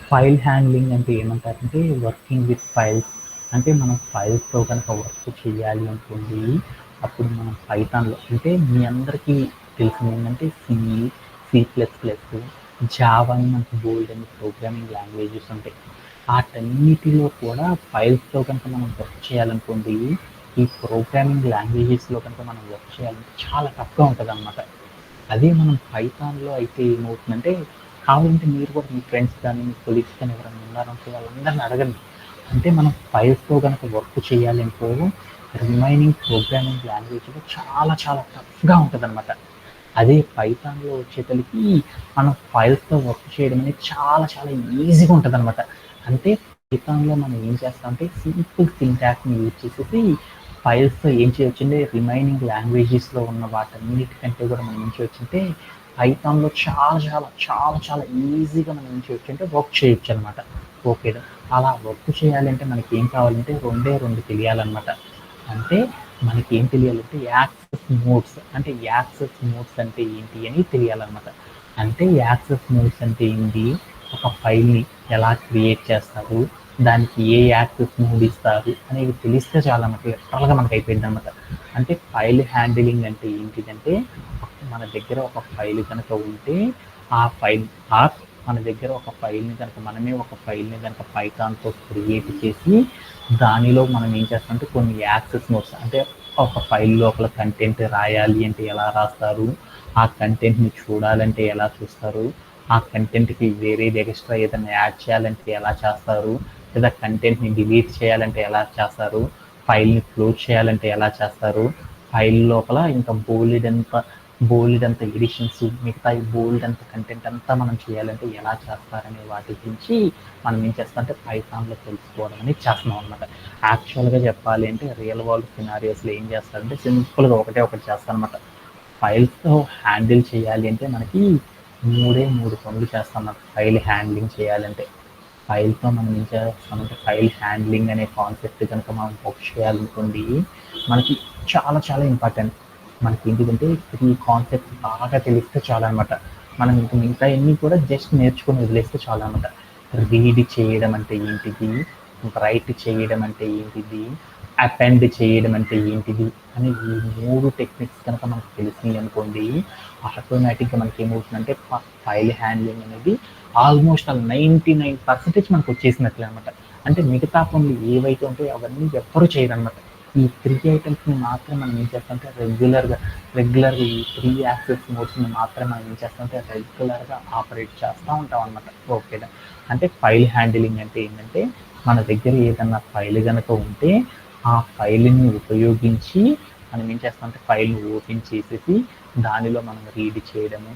ఫైల్ హ్యాండ్లింగ్ అంటే ఏమంటారంటే వర్కింగ్ విత్ ఫైల్స్. అంటే మనం ఫైల్స్తో కనుక వర్క్ చేయాలి అనుకోండి, అప్పుడు మనం పైథాన్లో అంటే మీ అందరికీ తెలిసింది ఏంటంటే C++, జావా అని మనకు బోల్డ్ అని ప్రోగ్రామింగ్ లాంగ్వేజెస్ ఉంటాయి. వాటన్నిటిలో కూడా ఫైల్స్తో కనుక మనం వర్క్ చేయాలనుకోండి, ఈ ప్రోగ్రామింగ్ లాంగ్వేజెస్లో కనుక మనం వర్క్ చేయాలంటే చాలా టఫ్గా ఉంటుంది అన్నమాట. అదే మనం పైథాన్లో అయితే ఏమవుతుందంటే కావాలంటే మీరు కూడా మీ ఫ్రెండ్స్ కానీ మీ కొలీగ్స్ కానీ ఎవరైనా ఉన్నారంటే వాళ్ళందరినీ అడగండి. అంటే మనం ఫైల్స్తో కనుక వర్క్ చేయాలి అనుకో రిమైనింగ్ ప్రోగ్రామింగ్ లాంగ్వేజ్లో చాలా చాలా టఫ్గా ఉంటుంది అనమాట. అదే పైథాన్లో వచ్చేసరికి మనం ఫైల్స్తో వర్క్ చేయడం అనేది చాలా చాలా ఈజీగా ఉంటుంది అనమాట. అంటే పైథాన్లో మనం ఏం చేస్తామంటే సింపుల్ సింటాక్స్ని యూజ్ చేసేసి ఫైల్స్తో ఏం చేయొచ్చంటే రిమైనింగ్ లాంగ్వేజెస్లో ఉన్న వాటన్నిటికంటే కూడా మనం ఏం చేయొచ్చంటే పైథాన్లో చాలా చాలా చాలా చాలా ఈజీగా మనం ఏం చేయొచ్చు అంటే వర్క్ చేయొచ్చు అనమాట. ఓకే, అలా వర్క్ చేయాలంటే మనకి ఏం కావాలంటే రెండు తెలియాలన్నమాట. అంటే మనకి ఏం తెలియాలంటే యాక్సెస్ మోడ్స్ అంటే ఏంటి అని తెలియాలన్నమాట. అంటే యాక్సెస్ మోడ్స్ అంటే ఏంటి, ఒక ఫైల్ని ఎలా క్రియేట్ చేస్తారు, దానికి ఏ యాక్సెస్ మోడ్ ఇస్తారు అనేవి తెలిస్తే చాలా మనకి లిటరల్గా మనకి అయిపోయింది అనమాట. అంటే ఫైల్ హ్యాండిలింగ్ అంటే ఏంటిదంటే మన దగ్గర ఒక ఫైల్ కనుక ఉంటే ఆ ఫైల్ మన దగ్గర ఒక ఫైల్ని కనుక మనమే ఒక ఫైల్ని కనుక పైథాన్తో క్రియేట్ చేసి దానిలో మనం ఏం చేస్తామంటే కొన్ని యాక్సెస్ మోడ్స్ అంటే ఒక ఫైల్ లోపల కంటెంట్ రాయాలి అంటే ఎలా రాస్తారు, ఆ కంటెంట్ని చూడాలంటే ఎలా చూస్తారు, ఆ కంటెంట్కి వేరేది ఎక్స్ట్రా ఏదైనా యాడ్ చేయాలంటే ఎలా చేస్తారు, లేదా కంటెంట్ని డిలీట్ చేయాలంటే ఎలా చేస్తారు, ఫైల్ని క్లోజ్ చేయాలంటే ఎలా చేస్తారు, ఫైల్ లోపల ఇంకా బోల్డ్ అంత ఎడిషన్స్ మిగతా బోల్డ్ అంత కంటెంట్ అంతా మనం చేయాలంటే ఎలా చేస్తారనే వాటి గురించి మనం ఏం చేస్తామంటే పైథాన్లో తెలుసుకోవడం అనేది చేస్తున్నాం అనమాట. యాక్చువల్గా చెప్పాలి అంటే రియల్ వరల్డ్ సినారియోస్లో ఏం చేస్తారంటే సింపుల్గా ఒకటి చేస్తారనమాట. ఫైల్స్తో హ్యాండిల్ చేయాలి అంటే మనకి మూడు పనులు చేస్తాం. ఫైల్ హ్యాండ్లింగ్ చేయాలంటే ఫైల్తో మనం ఏం చేస్తామంటే ఫైల్ హ్యాండ్లింగ్ అనే కాన్సెప్ట్ కనుక మనం వర్క్ చేయాలనుకోండి మనకి చాలా చాలా ఇంపార్టెంట్. మనకి ఏంటిదంటే ఈ కాన్సెప్ట్ బాగా తెలిస్తే చాలా అనమాట. మనం ఇంకా మిగతా అన్నీ కూడా జస్ట్ నేర్చుకొని వదిలేస్తే చాలా అనమాట. రీడ్ చేయడం అంటే ఏంటిది, రైట్ చేయడం అంటే ఏంటిది, అపెండ్ చేయడం అంటే ఏంటిది అని ఈ 3 టెక్నిక్స్ కనుక మనకు తెలిసింది అనుకోండి ఆటోమేటిక్గా మనకి ఏమవుతుందంటే ఫైల్ హ్యాండ్లింగ్ అనేది ఆల్మోస్ట్ 99% మనకు వచ్చేసినట్లే అనమాట. అంటే మిగతా పనులు ఏవైతే ఉంటాయో అవన్నీ ఎవ్వరూ చేయరనమాట. ఈ 3 ఐటమ్స్ని మాత్రం మనం ఏం చేస్తామంటే రెగ్యులర్గా ఈ 3 యాక్సెస్ మోడ్స్ని మాత్రం మనం ఏం చేస్తామంటే రెగ్యులర్గా ఆపరేట్ చేస్తూ ఉంటాం అనమాట. ఓకేనా. అంటే ఫైల్ హ్యాండిలింగ్ అంటే ఏంటంటే మన దగ్గర ఏదన్నా ఫైల్ కనుక ఉంటే ఆ ఫైల్ని ఉపయోగించి మనం ఏం చేస్తామంటే ఫైల్ని ఓపెన్ చేసేసి దానిలో మనం రీడ్ చేయడము,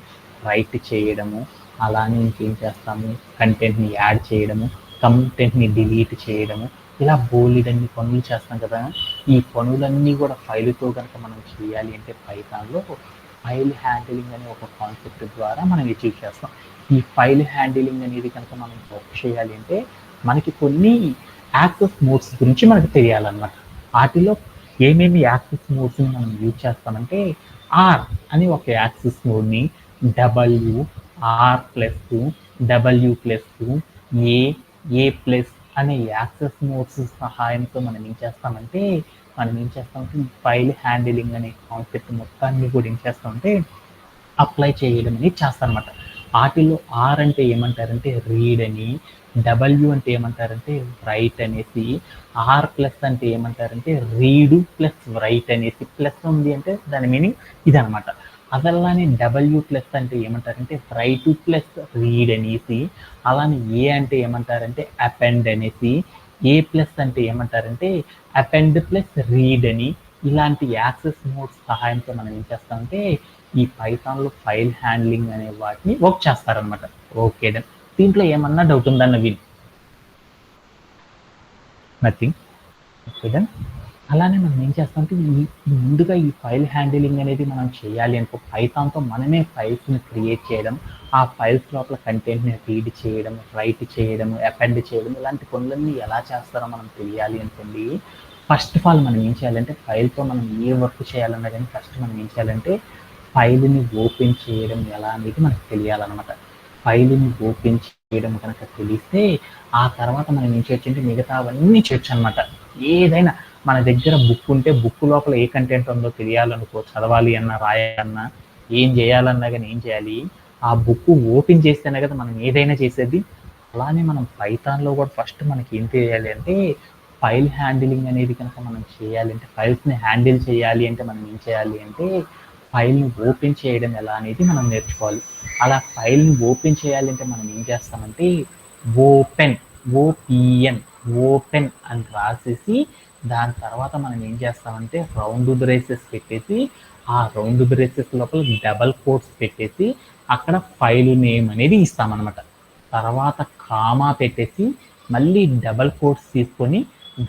రైట్ చేయడము, అలానే ఇంకేం చేస్తాము కంటెంట్ని యాడ్ చేయడము, కంటెంట్ని డిలీట్ చేయడము, ఇలా బోలెడన్ని పనులు చేస్తాం కదా. ఈ పనులన్నీ కూడా ఫైల్తో కనుక మనం చేయాలి అంటే పైథాన్లో ఫైల్ హ్యాండిలింగ్ అనే ఒక కాన్సెప్ట్ ద్వారా మనం అచీవ్ చేస్తాం. ఈ ఫైల్ హ్యాండిలింగ్ అనేది కనుక మనం వర్క్ చేయాలి అంటే మనకి కొన్ని యాక్సెస్ మోడ్స్ గురించి మనకు తెలియాలన్నమాట. వాటిలో ఏమేమి యాక్సెస్ మోడ్స్ని మనం యూజ్ చేస్తామంటే ఆర్ అని ఒక యాక్సెస్ మోడ్ని, W+R+, A+, అనే యాక్సెస్ మోడ్స్ సహాయంతో మనం ఏం చేస్తామంటే ఫైల్ హ్యాండిలింగ్ అనే కాన్సెప్ట్ మొత్తాన్ని కూడా ఏం చేస్తామంటే అప్లై చేయడం అనేది చేస్తారనమాట. వాటిలో ఆర్ అంటే ఏమంటారంటే రీడ్ అని, డబ్ల్యూ అంటే ఏమంటారంటే రైట్ అనేసి, R+ అంటే ఏమంటారంటే రీడు ప్లస్ రైట్ అనేసి, ప్లస్ ఉంది అంటే దాని మీనింగ్ ఇదనమాట. అదలానే W+ అంటే ఏమంటారంటే రైట్ ప్లస్ రీడ్ అనేసి, అలానే ఏ అంటే ఏమంటారంటే అపెండ్ అనేసి, A+ అంటే ఏమంటారంటే అపెండ్ ప్లస్ రీడ్ అని, ఇలాంటి యాక్సెస్ మోడ్స్ సహాయంతో మనం ఏం చేస్తామంటే ఈ పైథాన్లో ఫైల్ హ్యాండ్లింగ్ అనే వాటిని వర్క్ చేస్తారనమాట. Okay done. దీంట్లో ఏమన్నా డౌట్ ఉందన్న విన్ నథింగ్. Okay done. అలానే మనం ఏం చేస్తామంటే ముందుగా ఈ ఫైల్ హ్యాండిలింగ్ అనేది మనం చేయాలి అనుకో పైథాన్తో మనమే ఫైల్స్ని క్రియేట్ చేయడం, ఆ ఫైల్స్ లోపల కంటెంట్ని రీడ్ చేయడం, రైట్ చేయడం, అపెండ్ చేయడం, ఇలాంటి పనులన్నీ ఎలా చేస్తారో మనం తెలియాలి అనుకోండి. ఫస్ట్ ఆఫ్ ఆల్ మనం ఏం చేయాలంటే ఫైల్తో మనం ఏ వర్క్ చేయాలన్నా కానీ ఫస్ట్ మనం ఏం చేయాలంటే ఫైల్ని ఓపెన్ చేయడం ఎలా అనేది మనకు తెలియాలన్నమాట. ఫైల్ని ఓపెన్ చేయడం కనుక తెలిస్తే ఆ తర్వాత మనం ఏం చేయొచ్చు అంటే మిగతావన్నీ చేయొచ్చు అనమాట. ఏదైనా మన దగ్గర బుక్ ఉంటే బుక్ లోపల ఏ కంటెంట్ ఉందో తెలియాలనుకో, చదవాలి అన్నా రాయాలన్నా ఏం చేయాలన్నా కానీ ఏం చేయాలి, ఆ బుక్ ఓపెన్ చేస్తేనే కదా మనం ఏదైనా చేసేది. అలానే మనం పైథాన్లో కూడా ఫస్ట్ మనకి ఏం చేయాలి అంటే ఫైల్ హ్యాండిలింగ్ అనేది కనుక మనం చేయాలి అంటే ఫైల్స్ని హ్యాండిల్ చేయాలి అంటే మనం ఏం చేయాలి అంటే ఫైల్ని ఓపెన్ చేయడం ఎలా అనేది మనం నేర్చుకోవాలి. అలా ఫైల్ని ఓపెన్ చేయాలంటే మనం ఏం చేస్తామంటే ఓపెన్ ఓపెన్ అని రాసేసి దాని తర్వాత మనం ఏం చేస్తామంటే రౌండ్ బ్రేసెస్ పెట్టేసి ఆ రౌండ్ బ్రేసెస్ లోపల డబల్ కోట్స్ పెట్టేసి అక్కడ ఫైల్ నేమ్ అనేది ఇస్తామన్నమాట. తర్వాత కామా పెట్టేసి మళ్ళీ డబల్ కోట్స్ తీసుకొని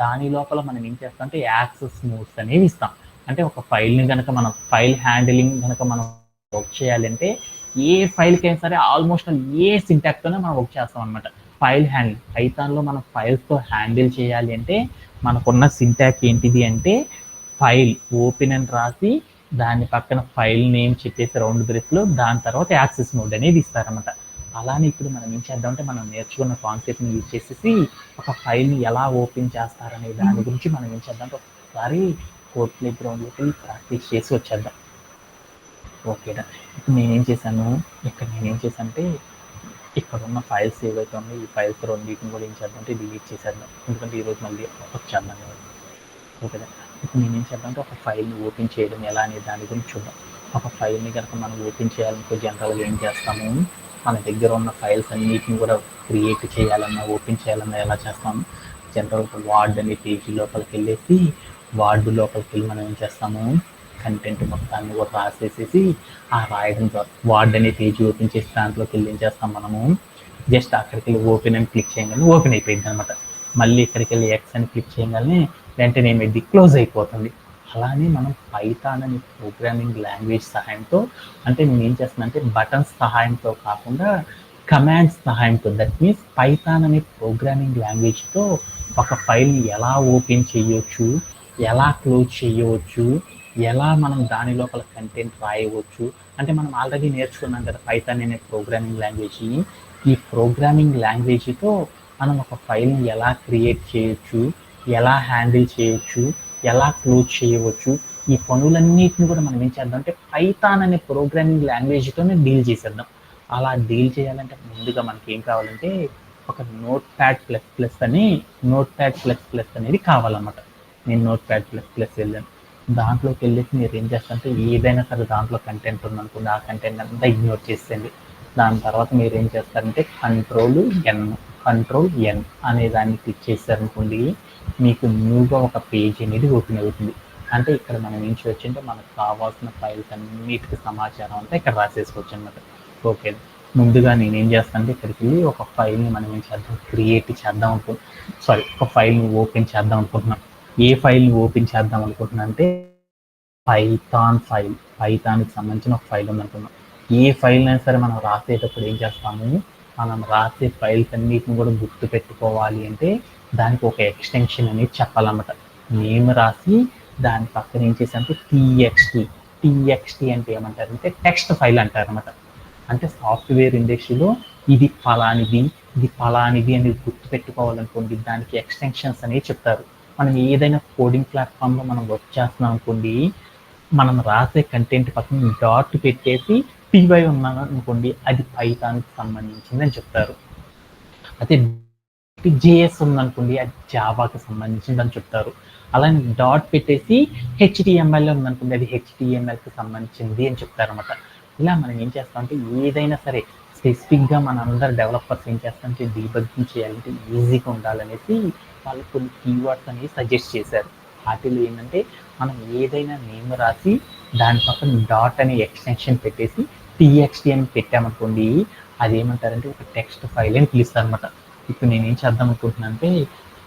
దాని లోపల మనం ఏం చేస్తామంటే యాక్సెస్ మోడ్స్ అనేవి ఇస్తాం. అంటే ఒక ఫైల్ని కనుక మనం ఫైల్ హ్యాండిలింగ్ కనుక మనం వర్క్ చేయాలంటే ఏ ఫైల్కైనా సరే ఆల్మోస్ట్ ఏ సింటాక్స్తోనే మనం వర్క్ చేస్తాం అనమాట. ఫైల్ హ్యాండిల్ పైథాన్లో మనం ఫైల్స్తో హ్యాండిల్ చేయాలి అంటే మనకున్న సింటాక్ ఏంటిది అంటే ఫైల్ ఓపెన్ అని రాసి దాని పక్కన ఫైల్ నేమ్ చెప్పేసి రౌండ్ బ్రేస్లో దాని తర్వాత యాక్సెస్ మోడ్ అనేది ఇస్తారనమాట. అలానే ఇప్పుడు మనం ఏం చేద్దామంటే మనం నేర్చుకున్న కాన్సెప్ట్ని యూజ్ చేసేసి ఒక ఫైల్ని ఎలా ఓపెన్ చేస్తారనే దాని గురించి మనం ఏం చేద్దామంటే ఒకసారి కోడ్ ప్లే గ్రౌండ్లోకి వెళ్ళి ప్రాక్టీస్ చేసి వచ్చేద్దాం. ఓకేనా. ఇప్పుడు నేనేం చేశానంటే ఇక్కడ ఉన్న ఫైల్స్ ఏవైతే ఉన్నాయో ఈ ఫైల్స్ రెండింటిని కూడా ఏం చేద్దామంటే డిలీట్ చేసేద్దాం. ఎందుకంటే ఈరోజు మళ్ళీ వచ్చేద్దాం. ఓకేనా. ఇప్పుడు నేనేం చేద్దామంటే ఒక ఫైల్ని ఓపెన్ చేయడం ఎలా అనే దాని గురించి చూద్దాం. ఒక ఫైల్ని కనుక మనం ఓపెన్ చేయాలనుకో జనరల్గా ఏం చేస్తాము, మన దగ్గర ఉన్న ఫైల్స్ అన్నిటిని కూడా క్రియేట్ చేయాలన్నా ఓపెన్ చేయాలన్నా ఎలా చేస్తాము, జనరల్గా వార్డ్ అనే పేజీ లోపలికి వెళ్ళేసి వార్డు లోపలికి వెళ్ళి మనం ఏం చేస్తాము, కంటెంట్ మొత్తాన్ని కూడా రాసేసేసి ఆ రాయడం ద్వారా వార్డ్ అనే పేజీ ఓపెన్ చేసి దాంట్లోకి వెళ్ళి ఏం చేస్తాం మనము, జస్ట్ అక్కడికి వెళ్ళి ఓపెన్ అని క్లిక్ చేయగానే ఓపెన్ అయిపోయింది అనమాట. మళ్ళీ ఇక్కడికి వెళ్ళి ఎక్స్ అని క్లిక్ చేయగానే వెంటనే ఏమైంది, క్లోజ్ అయిపోతుంది. అలానే మనం పైథాన్ అనే ప్రోగ్రామింగ్ లాంగ్వేజ్ సహాయంతో, అంటే నేను ఏం చేస్తున్నా అంటే బటన్స్ సహాయంతో కాకుండా కమాండ్స్ సహాయంతో, దట్ మీన్స్ పైథాన్ అనే ప్రోగ్రామింగ్ లాంగ్వేజ్తో ఒక ఫైల్ ఎలా ఓపెన్ చేయవచ్చు, ఎలా క్లోజ్ చేయవచ్చు, ఎలా మనం దాని లోపల కంటెంట్ రాయవచ్చు, అంటే మనం ఆల్రెడీ నేర్చుకున్నాం కదా పైథాన్ అనే ప్రోగ్రామింగ్ లాంగ్వేజ్ని. ఈ ప్రోగ్రామింగ్ లాంగ్వేజ్తో మనం ఒక ఫైల్ని ఎలా క్రియేట్ చేయొచ్చు, ఎలా హ్యాండిల్ చేయొచ్చు, ఎలా క్లోజ్ చేయవచ్చు, ఈ పనులన్నిటిని కూడా మనం ఏం చేద్దాం అంటే పైథాన్ అనే ప్రోగ్రామింగ్ లాంగ్వేజ్తోనే డీల్ చేసేద్దాం. అలా డీల్ చేయాలంటే ముందుగా మనకి ఏం కావాలంటే ఒక నోట్ ప్యాడ్ ప్లస్ ప్లస్ అనేది కావాలన్నమాట. నేను నోట్ ప్యాడ్ ప్లస్ ప్లస్ వెళ్ళాను, దాంట్లోకి వెళ్ళేసి మీరు ఏం చేస్తారంటే ఏదైనా సరే దాంట్లో కంటెంట్ ఉందనుకోండి, ఆ కంటెంట్ అంతా ఇగ్నోర్ చేసేయండి. దాని తర్వాత మీరు ఏం చేస్తారంటే కంట్రోల్ ఎన్ అనే దాన్ని క్లిక్ చేశారనుకోండి, మీకు న్యూగా ఒక పేజ్ అనేది ఓపెన్ అవుతుంది. అంటే ఇక్కడ మనం ఏం చేయొచ్చు అంటే మనకు కావాల్సిన ఫైల్స్ అన్నిటికి సమాచారం అంతా ఇక్కడ రాసేసుకోవచ్చు అనమాట. ఓకే, ముందుగా నేను ఏం చేస్తానంటే ఇక్కడికి వెళ్ళి ఒక ఫైల్ని మనం ఏం చేద్దాం, ఒక ఫైల్ని ఓపెన్ చేద్దాం అనుకుంటున్నాం. ఏ ఫైల్ని ఓపెన్ చేద్దాం అనుకుంటున్నా అంటే పైథాన్కి సంబంధించిన ఒక ఫైల్ ఉందనుకున్నాం. ఏ ఫైల్ అయినా సరే మనం రాసేటప్పుడు ఏం చేస్తాము, మనం రాసే ఫైల్స్ అన్నిటిని కూడా గుర్తు పెట్టుకోవాలి అంటే దానికి ఒక ఎక్స్టెన్షన్ అనేది చెప్పాలన్నమాట. నేమ్ రాసి దాని పక్కన ఏం చేశానంటే టీఎక్స్టీ అంటే ఏమంటారంటే టెక్స్ట్ ఫైల్ అంటారన్నమాట. అంటే సాఫ్ట్వేర్ ఇండస్ట్రీలో ఇది ఫలానిది అనేది గుర్తు పెట్టుకోవాలనుకోండి, దానికి ఎక్స్టెన్షన్స్ అనేవి చెప్తారు. మనం ఏదైనా కోడింగ్ ప్లాట్ఫామ్లో మనం వర్క్ చేస్తున్నాం అనుకోండి, మనం రాసే కంటెంట్ పక్కన డాట్ పెట్టేసి పీవై ఉన్నాను అనుకోండి, అది పైథాన్కి సంబంధించింది అని చెప్తారు. అదే జేఎస్ ఉందనుకోండి, అది జావాకి సంబంధించింది అని చెప్తారు. అలానే డాట్ పెట్టేసి హెచ్టిఎంఎల్ ఉందనుకోండి, అది హెచ్టిఎంఎల్కి సంబంధించింది అని చెప్తారన్నమాట. ఇలా మనం ఏం చేస్తామంటే ఏదైనా సరే స్పెసిఫిక్గా మన అందరు డెవలపర్స్ ఏం చేస్తామంటే డీబగ్గింగ్ చేయాలంటే ఈజీగా ఉండాలనేసి వాళ్ళు కొన్ని కీవర్డ్స్ అనేవి సజెస్ట్ చేశారు. వాటిలో ఏంటంటే మనం ఏదైనా నేమ్ రాసి దాని పక్కన డాట్ అనే ఎక్స్టెన్షన్ పెట్టేసి టీఎక్స్టీ అని పెట్టామనుకోండి, అదేమంటారంటే ఒక టెక్స్ట్ ఫైల్ అని పిలుస్తారు అనమాట. ఇప్పుడు నేను ఏం చేద్దాం అనుకుంటున్నాను అంటే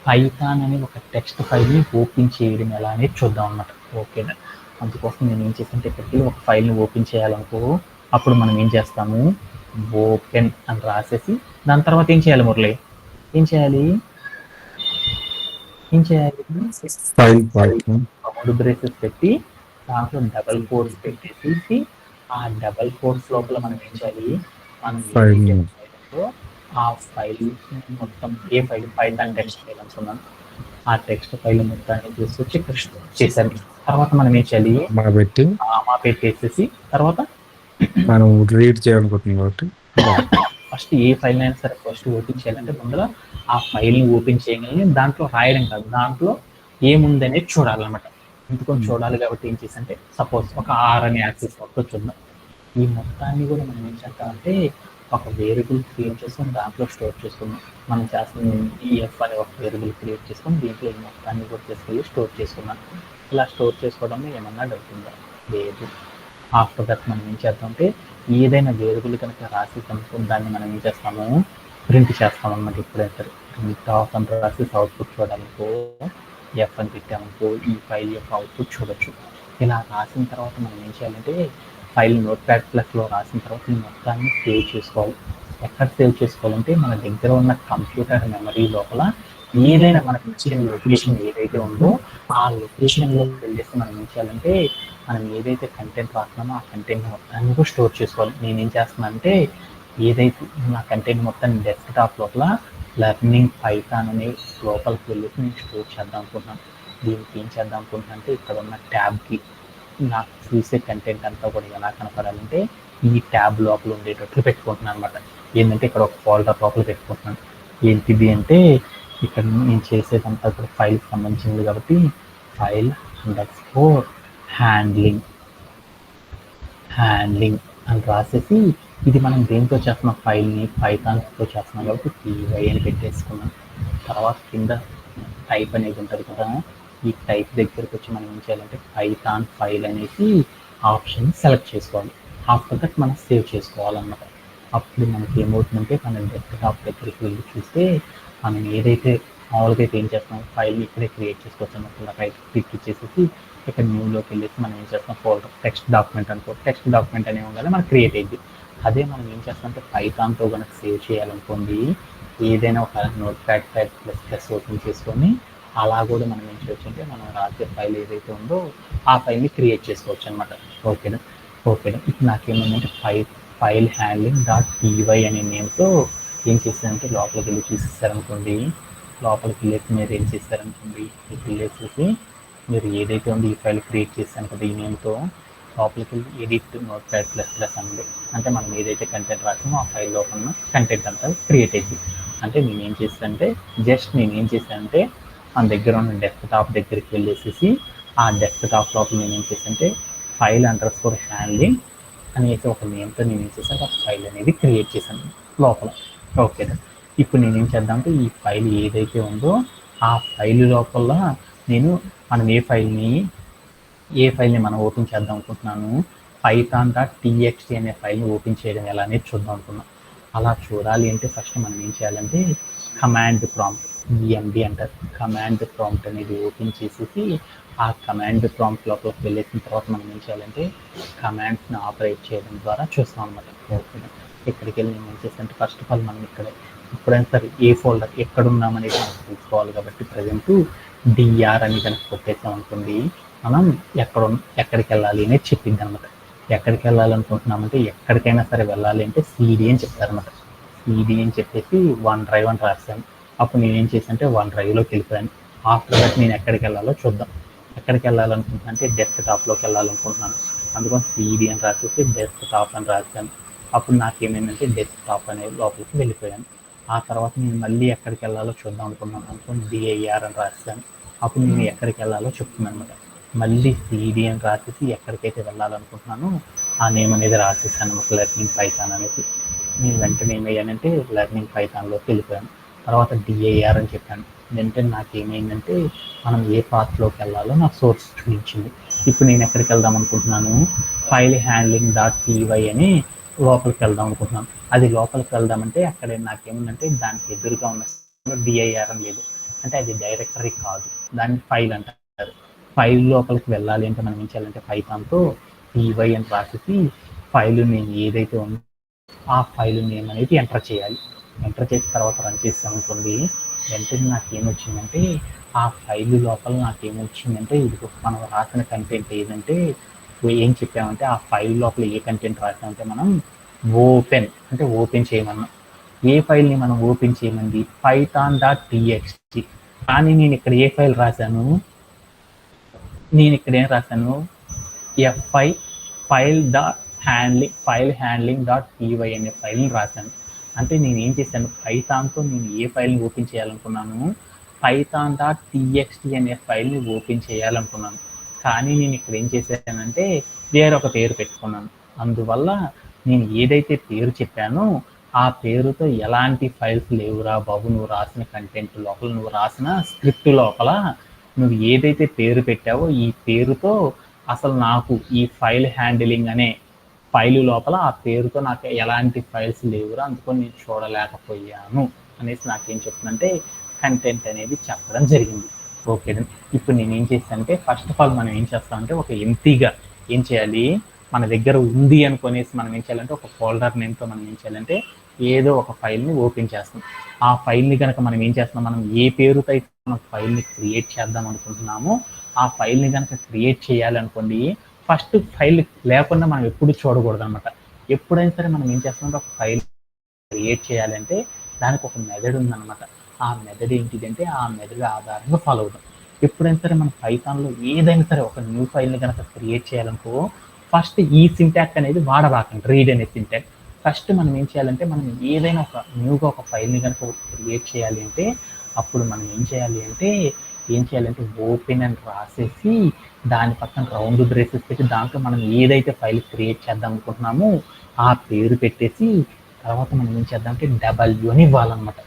పైథాన్ అనే ఒక టెక్స్ట్ ఫైల్ని ఓపెన్ చేయడం ఎలా అనేది చూద్దాం అనమాట. ఓకేనా, అందుకోసం నేను ఏం చేస్తానంటే ఇక్కడికి ఒక ఫైల్ని ఓపెన్ చేయాలనుకో, అప్పుడు మనం ఏం చేస్తాము, ఓపెన్ అని రాసేసి దాని తర్వాత ఏం చేయాలి మురళి, ఏం చేయాలి ఫైల్ కౌంట్ బ్రేసెస్ పెట్టి దాంట్లో డబల్ కోర్స్ పెట్టేసి ఆ డబల్ కోర్స్ లోపల మనం ఏం చేయాలి, మనం ఆ ఫైల్ మొత్తం ఏ ఫైల్ పైథాన్ టెక్స్ట్ ఫైల్ అనుకున్నాను, ఆ టెక్స్ట్ ఫైల్ మొత్తాన్ని తీసుకొచ్చి ఇక్కడ స్టోర్ చేశాను. తర్వాత మనం ఏం చేయాలి, పెట్టేసేసి తర్వాత మనం రీడ్ చేయాలనుకుంటున్నాం కాబట్టి ఫస్ట్ ఏ ఫైల్ అయినా సరే ఫస్ట్ ఓపెన్ చేయాలంటే ముందర ఆ ఫైల్ని ఓపెన్ చేయగానే దాంట్లో రాయడం కాదు, దాంట్లో ఏముందనేది చూడాలన్నమాట. ఎందుకని చూడాలి కాబట్టి ఏం చేసంటే సపోజ్ ఒక ఆర్ అనే యాక్సెస్ మొత్తం చూద్దాం. ఈ మొత్తాన్ని కూడా మనం ఏం చేస్తామంటే ఒక వేరియబుల్ క్రియేట్ చేసుకొని దాంట్లో స్టోర్ చేసుకున్నాం. మనం చేస్తున్న ఈఎఫ్ అనే ఒక వేరియబుల్ క్రియేట్ చేసుకొని దీంట్లో ఈ మొత్తాన్ని కూడా తీసుకెళ్ళి స్టోర్ చేసుకున్నాం. ఇలా స్టోర్ చేసుకోవడంలో ఏమన్నా డౌట్ ఉందా, లేదు. ఆఫ్టర్ దట్ మనం ఏం చేద్దామంటే ఏదైనా వేరియబుల్ కనుక రాసి కనుక్కొని దాన్ని మనం ఏం చేస్తాము, ప్రింట్ చేస్తాం అన్నమాట. ఎప్పుడైతే ప్రింట్ ఆఫ్ అని రాసి అవుట్పుట్ చూడాలనుకో ఎఫ్ అని పెట్టామనుకో ఈ ఫైల్ యొక్క అవుట్పుట్ చూడొచ్చు. ఇలా రాసిన తర్వాత మనం ఏం చేయాలంటే ఫైల్ నోట్ ప్యాడ్ ప్లస్లో రాసిన తర్వాత ఈ మొత్తాన్ని సేవ్ చేసుకోవాలి. ఎక్కడ సేవ్ చేసుకోవాలంటే మన దగ్గర ఉన్న కంప్యూటర్ మెమరీ లోపల ఏదైనా మనకు నచ్చిన లొకేషన్ ఏదైతే ఉందో ఆ లొకేషన్లో వెళ్ళేసి మనం ఏం చేయాలంటే మనం ఏదైతే కంటెంట్ రాస్తున్నామో ఆ కంటెంట్ మొత్తాన్ని కూడా స్టోర్ చేసుకోవాలి. నేనేం చేస్తున్నాను అంటే ఏదైతే నా కంటెంట్ మొత్తాన్ని డెస్క్టాప్ లోపల లెర్నింగ్ పైథాన్ అనే లోపలికి వెళ్ళేసి నేను స్టోర్ చేద్దాం అనుకుంటున్నాను. దీనికి ఏం చేద్దాం అనుకుంటున్నాను అంటే ఇక్కడ ఉన్న ట్యాబ్కి నాకు చూసే కంటెంట్ అంతా కూడా ఎలా కనపడాలంటే ఈ ట్యాబ్ లోపల ఉండేటట్లు పెట్టుకుంటున్నాను అనమాట. ఏంటంటే ఇక్కడ ఒక ఫోల్డర్ లోపల పెట్టుకుంటున్నాను. ఏంటిది అంటే ఇక్కడ నేను చేసేదంతా కూడా ఫైల్కి సంబంధించింది కాబట్టి ఫైల్ _హ్యాండ్లింగ్ హ్యాండ్లింగ్ అని రాసేసి, ఇది మనం దేంతో చేస్తున్నాం, ఫైల్ని పైథాన్తో చేస్తున్నాం కాబట్టి py అని పెట్టేసుకున్నాం. తర్వాత కింద టైప్ అనేది ఉంటుంది కదా, ఈ టైప్ దగ్గరికి వచ్చి మనం ఏం చేయాలంటే పైథాన్ ఫైల్ అనేసి ఆప్షన్ సెలెక్ట్ చేసుకోవాలి. ఆఫ్టర్ దట్ మనం సేవ్ చేసుకోవాలన్నమాట. అప్పుడు మనకి ఏమవుతుందంటే మన డెస్క్టాప్ దగ్గరికి వెళ్ళి చూస్తే మనం ఏదైతే మామూలుగా అయితే ఏం చేస్తాం, ఫైల్ని ఇక్కడే క్రియేట్ చేసుకోవచ్చు అన్నమాట. రైట్ క్లిక్ ఇచ్చేసి ఇక్కడ న్యూలోకి వెళ్ళేసి మనం ఏం చేస్తాం, ఫోల్డర్ టెక్స్ట్ డాక్యుమెంట్ అనుకో, టెక్స్ట్ డాక్యుమెంట్ అనే ఉండాలి మనకు క్రియేట్ అయ్యింది. అదే మనం ఏం చేస్తామంటే పైథాన్తో కనుక సేవ్ చేయాలనుకోండి, ఏదైనా ఒక నోట్ ప్యాడ్ ఓపెన్ చేసుకొని అలా కూడా మనం ఏం చేయొచ్చు అంటే మనం రాసే ఫైల్ ఏదైతే ఉందో ఆ ఫైల్ని క్రియేట్ చేసుకోవచ్చు అనమాట. ఓకేనా. ఇప్పుడు నాకేమైందంటే ఫైల్ హ్యాండ్లింగ్ .py అనే నేమ్తో ఏం చేశారంటే లోపలికి వెళ్ళి చూసేసారనుకోండి, లోపలికి వెళ్ళేసి మీరు ఏం చేస్తారనుకోండి, ఇక్కడ వెళ్ళేసేసి మీరు ఏదైతే ఉందో ఈ ఫైల్ క్రియేట్ చేశాను కదా ఈ నేమ్తో, లోపలికి వెళ్ళి ఎడిట్ నోట్ ప్యాడ్ అండి, అంటే మనం ఏదైతే కంటెంట్ రాసామో ఆ ఫైల్ లోపల కంటెంట్ అంతా క్రియేట్ అయింది. అంటే నేనేం చేశానంటే మన దగ్గర ఉన్న డెస్క్టాప్ దగ్గరికి వెళ్ళేసేసి ఆ డెస్క్టాప్ లోపల నేనేం చేశానంటే file_handling అనేసి ఒక నేమ్తో నేనేం చేశాను, ఒక ఫైల్ అనేది క్రియేట్ చేశాను లోపల. ఓకేనా. ఇప్పుడు నేనేం చేద్దామంటే ఈ ఫైల్ ఏదైతే ఉందో ఆ ఫైల్ లోపల నేను మనం ఏ ఫైల్ని మనం ఓపెన్ చేద్దాం అనుకుంటున్నాను, python.txt అనే ఫైల్ని ఓపెన్ చేయడం ఎలా అనేది చూద్దాం అనుకున్నాం. అలా చూడాలి అంటే ఫస్ట్ మనం ఏం చేయాలంటే కమాండ్ ప్రాంప్ట్, EMD అంటారు, కమాండ్ ప్రాంప్ట్ అనేది ఓపెన్ చేసేసి ఆ కమాండ్ ప్రాంప్ట్ లోపలికి వెళ్ళేసిన తర్వాత మనం ఏం చేయాలంటే కమాండ్స్ని ఆపరేట్ చేయడం ద్వారా చూస్తాం అనమాట. ఓకే. ఇక్కడికి వెళ్ళి నేను ఏం చేస్తానంటే ఫస్ట్ ఆఫ్ ఆల్ మనం ఎప్పుడైనా సరే ఏ ఫోల్డర్ ఎక్కడున్నామనేది మనం తెలుసుకోవాలి కాబట్టి ప్రజెంట్ DR అని కనుక కొట్టేసాం అనుకోండి, మనం ఎక్కడికి వెళ్ళాలి అనేది చెప్పింది అనమాట. ఎక్కడికి వెళ్ళాలనుకుంటున్నామంటే ఎక్కడికైనా సరే వెళ్ళాలి అంటే CD అని చెప్తారనమాట. CD అని చెప్పేసి OneDrive అని రాశాను. అప్పుడు నేనేం చేశానంటే OneDriveలోకి వెళ్ళిపోయాను. ఆఫ్టర్ దట్ నేను ఎక్కడికి వెళ్ళాలో చూద్దాం. ఎక్కడికి వెళ్ళాలనుకుంటున్నా అంటే డెస్క్టాప్లోకి వెళ్ళాలనుకుంటున్నాను, అందుకని CD అని రాసేసి డెస్క్టాప్ అని రాశాను. అప్పుడు నాకేమైందంటే డెస్క్టాప్ అనేది లోపలికి వెళ్ళిపోయాను. ఆ తర్వాత నేను మళ్ళీ ఎక్కడికి వెళ్ళాలో చూద్దాం అనుకున్నాను, అనుకుని DIR అని రాశాను. అప్పుడు నేను ఎక్కడికి వెళ్ళాలో చెప్తున్నాను అనమాట. మళ్ళీ CD అని రాసేసి ఎక్కడికైతే వెళ్ళాలనుకుంటున్నానో ఆ నేమ్ అనేది రాసేసాను అనమాట, లెర్నింగ్ పైథాన్ అనేది. నేను వెంటనే ఏమయ్యానంటే లెర్నింగ్ పైథాన్లోకి వెళ్ళిపోయాను. తర్వాత DIR అని చెప్పాను. వెంటనే నాకేమైందంటే మనం ఏ పాత్లోకి వెళ్ళాలో నాకు సోర్స్ చూపించింది. ఇప్పుడు నేను ఎక్కడికి వెళ్దాం అనుకుంటున్నాను, ఫైల్ హ్యాండ్లింగ్ .py అని లోపలికి వెళ్దాం అనుకుంటున్నాను. అది లోపలికి వెళ్దామంటే అక్కడ నాకేముందంటే దానికి ఎదురుగా ఉన్న DIR అని లేదు, అంటే అది డైరెక్టరీ కాదు, దాన్ని ఫైల్ అంటారు. ఫైల్ లోపలికి వెళ్ళాలి అంటే మనం ఏం చేయాలంటే పైథాన్తో py అని రాసేసి ఫైల్ నేమ్ ఏదైతే ఉందో ఆ ఫైల్ నేమ్ అనేది ఎంటర్ చేయాలి. ఎంటర్ చేసిన తర్వాత రన్ చేసామనుకోండి, వెంటనే నాకేమొచ్చిందంటే ఆ ఫైల్ లోపల నాకేమొచ్చిందంటే ఇది మనం రాసిన కంటెంట్ ఏదంటే ఏం చెప్పామంటే ఆ ఫైల్ లోపల ఏ కంటెంట్ రాసామంటే మనం ఓపెన్ చేయమన్నాం. ఏ ఫైల్ని మనం ఓపెన్ చేయమంది, python.txt. కానీ నేను ఇక్కడ ఏ ఫైల్ రాశాను, నేను ఇక్కడ ఏం రాశాను, ఫైల్ హ్యాండ్లింగ్ .py అనే ఫైల్ని రాశాను. అంటే నేను ఏం చేశాను, పైథాన్తో నేను ఏ ఫైల్ని ఓపెన్ చేయాలనుకున్నాను, python.txt అనే ఫైల్ని ఓపెన్ చేయాలనుకున్నాను. కానీ నేను ఇక్కడ ఏం చేశానంటే వేరొక పేరు పెట్టుకున్నాను. అందువల్ల నేను ఏదైతే పేరు చెప్పానో ఆ పేరుతో ఎలాంటి ఫైల్స్ లేవురా బాబు, నువ్వు రాసిన కంటెంట్ లోపల, నువ్వు రాసిన స్క్రిప్ట్ లోపల నువ్వు ఏదైతే పేరు పెట్టావో ఈ పేరుతో అసలు నాకు ఈ ఫైల్ హ్యాండిలింగ్ అనే ఫైల్ లోపల ఆ పేరుతో నాకు ఎలాంటి ఫైల్స్ లేవురా, అందుకని నేను చూడలేకపోయాను అనేసి నాకేం చెప్తుందంటే కంటెంట్ అనేది చెప్పడం జరిగింది. ఓకే. ఇప్పుడు నేను ఏం చేస్తానంటే ఫస్ట్ ఆఫ్ ఆల్ మనం ఏం చేస్తామంటే ఒక ఎంప్టీగా ఏం చేయాలి, మన దగ్గర ఉంది అనుకునేసి మనం ఏం చేయాలంటే ఒక ఫోల్డర్ నేమ్తో మనం ఏం చేయాలంటే ఏదో ఒక ఫైల్ని ఓపెన్ చేస్తాం. ఆ ఫైల్ని కనుక మనం ఏం చేస్తున్నాం, మనం ఏ పేరుతో అయితే మనం ఫైల్ని క్రియేట్ చేద్దాం అనుకుంటున్నామో ఆ ఫైల్ని కనుక క్రియేట్ చేయాలనుకోండి, ఫస్ట్ ఫైల్ లేకుండా మనం ఎప్పుడు చూడకూడదు అనమాట. ఎప్పుడైనా సరే మనం ఏం చేస్తామంటే ఒక ఫైల్ క్రియేట్ చేయాలంటే దానికి ఒక మెథడ్ ఉందన్నమాట. ఆ మెథడ్ ఏంటిదంటే ఆ మెథడ్ ఆధారంగా ఫాలో అవుతాం. ఎప్పుడైనా సరే మన పైథాన్లో ఏదైనా సరే ఒక న్యూ ఫైల్ని కనుక క్రియేట్ చేయాలనుకో, ఫస్ట్ ఈ సింటాక్స్ అనేది వాడబాకండి, రీడ్ అనే సింటాక్స్. ఫస్ట్ మనం ఏం చేయాలంటే మనం ఏదైనా ఒక న్యూగా ఒక ఫైల్ని కనుక క్రియేట్ చేయాలి అంటే అప్పుడు మనం ఏం చేయాలి అంటే ఓపెన్ అని రాసేసి దాని పక్కన రౌండ్ బ్రేసెస్ పెట్టి దాంట్లో మనం ఏదైతే ఫైల్ క్రియేట్ చేద్దాం అనుకుంటున్నామో ఆ పేరు పెట్టేసి తర్వాత మనం ఏం చేద్దామంటే డబ్ల్యూ అని ఇవ్వాలన్నమాట.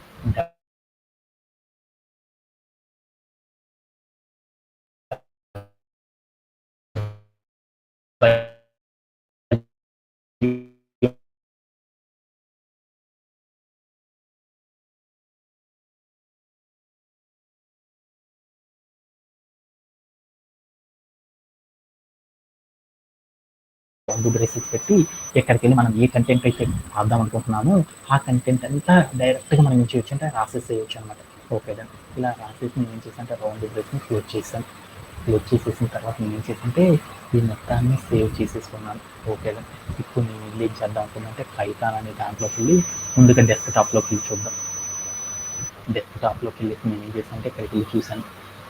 రౌండ్ బ్రేసెస్ పెట్టి ఎక్కడికి వెళ్ళి మనం ఏ కంటెంట్ అయితే రాద్దాం అనుకుంటున్నామో ఆ కంటెంట్ అంతా డైరెక్ట్గా మనం ఏం చేయొచ్చు అంటే రాసేసేయచ్చు అనమాట. ఓకేనా, ఇలా రాసేసి నేను ఏం చేశాను అంటే రౌండ్ బ్రేస్ని క్లోజ్ చేశాను. క్లోజ్ చేసేసిన తర్వాత నేను ఏం చేశానంటే ఈ మొత్తాన్ని సేవ్ చేసేసుకున్నాను. ఓకేనా, ఇప్పుడు నేను వెళ్ళి ఏం చేద్దాం అనుకున్నానంటే పైథాన్ అనే దాంట్లోకి వెళ్ళి ముందుగా డెస్క్టాప్లోకి వెళ్ళి చూద్దాం. డెస్క్టాప్లోకి వెళ్ళేసి నేను ఏం చేశాను అంటే ఇక్కడికి వెళ్ళి చూశాను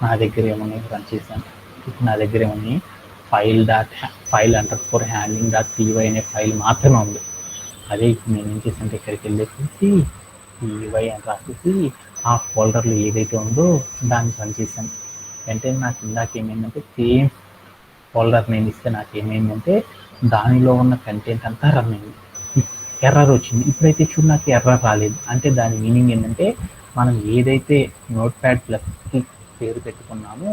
నా దగ్గర ఏమున్నాయి రన్ చేశాను. ఇప్పుడు నా దగ్గర ఏమున్నాయి file underscore handling dot py అనే ఫైల్ మాత్రమే ఉంది. అదే ఇప్పుడు నేను ఏం చేశానంటే ఇక్కడికి వెళ్ళేసి పీవై అని రాసేసి ఆ ఫోల్డర్లో ఏదైతే ఉందో దాన్ని రన్ చేశాను. వెంటనే నాకు ఇందాక ఏమైందంటే సేమ్ ఫోల్డర్ నేమ్ ఇస్తే నాకు ఏమైందంటే దానిలో ఉన్న కంటెంట్ అంతా రన్ అయింది. ఎర్రర్ వచ్చింది. ఇప్పుడైతే చూడు నాకు ఎర్రర్ రాలేదు. అంటే దాని మీనింగ్ ఏంటంటే మనం ఏదైతే నోట్ ప్యాడ్ ప్లస్కి పేరు పెట్టుకున్నామో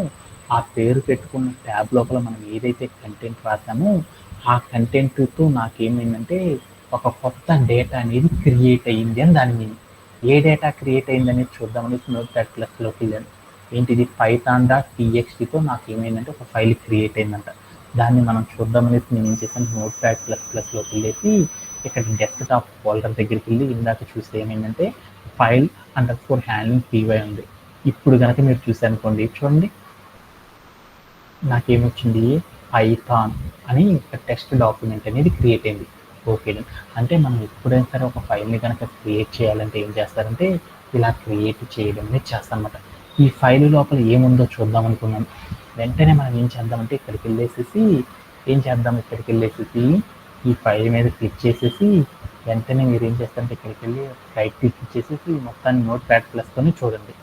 ఆ పేరు పెట్టుకున్న ట్యాబ్ లోపల మనం ఏదైతే కంటెంట్ రాసామో ఆ కంటెంట్తో నాకేమైందంటే ఒక కొత్త డేటా అనేది క్రియేట్ అయ్యింది అని దాని మీనింగ్. ఏ డేటా క్రియేట్ అయింది అనేది చూద్దామనేసి నోట్ ప్యాడ్ ప్లస్లోకి వెళ్ళాను. ఏంటిది python.txt నాకు ఏమైందంటే ఒక ఫైల్ క్రియేట్ అయిందంట. దాన్ని మనం చూద్దామనేసి నేను ఏం చేశాను నోట్ ప్యాడ్ ప్లస్లోకి వెళ్ళేసి ఇక్కడ డెస్క్టాప్ ఫోల్డర్ దగ్గరికి వెళ్ళి ఇందాక చూస్తే ఏమైందంటే ఫైల్ అండర్స్కోర్ హ్యాండ్లింగ్ పీవై ఉంది. ఇప్పుడు కనుక మీరు చూసారనుకోండి చూడండి నాకేమొచ్చింది పైథాన్ అని ఒక టెక్స్ట్ డాక్యుమెంట్ అనేది క్రియేట్ అయింది. ఓకే, అంటే మనం ఎప్పుడైనా సరే ఒక ఫైల్ని కనుక క్రియేట్ చేయాలంటే ఏం చేస్తారంటే ఇలా క్రియేట్ చేయడం అనేది చేస్తామన్నమాట. ఈ ఫైల్ లోపల ఏముందో చూద్దాం అనుకున్నాం. వెంటనే మనం ఏం చేద్దామంటే ఇక్కడికి వెళ్ళేసేసి ఈ ఫైల్ మీద క్లిక్ చేసేసి వెంటనే మీరు ఏం చేస్తారంటే ఇక్కడికి వెళ్ళి రైట్ క్లిక్ చేసేసి మొత్తాన్ని నోట్ ప్యాడ్ ప్లస్తోనే చూడండి.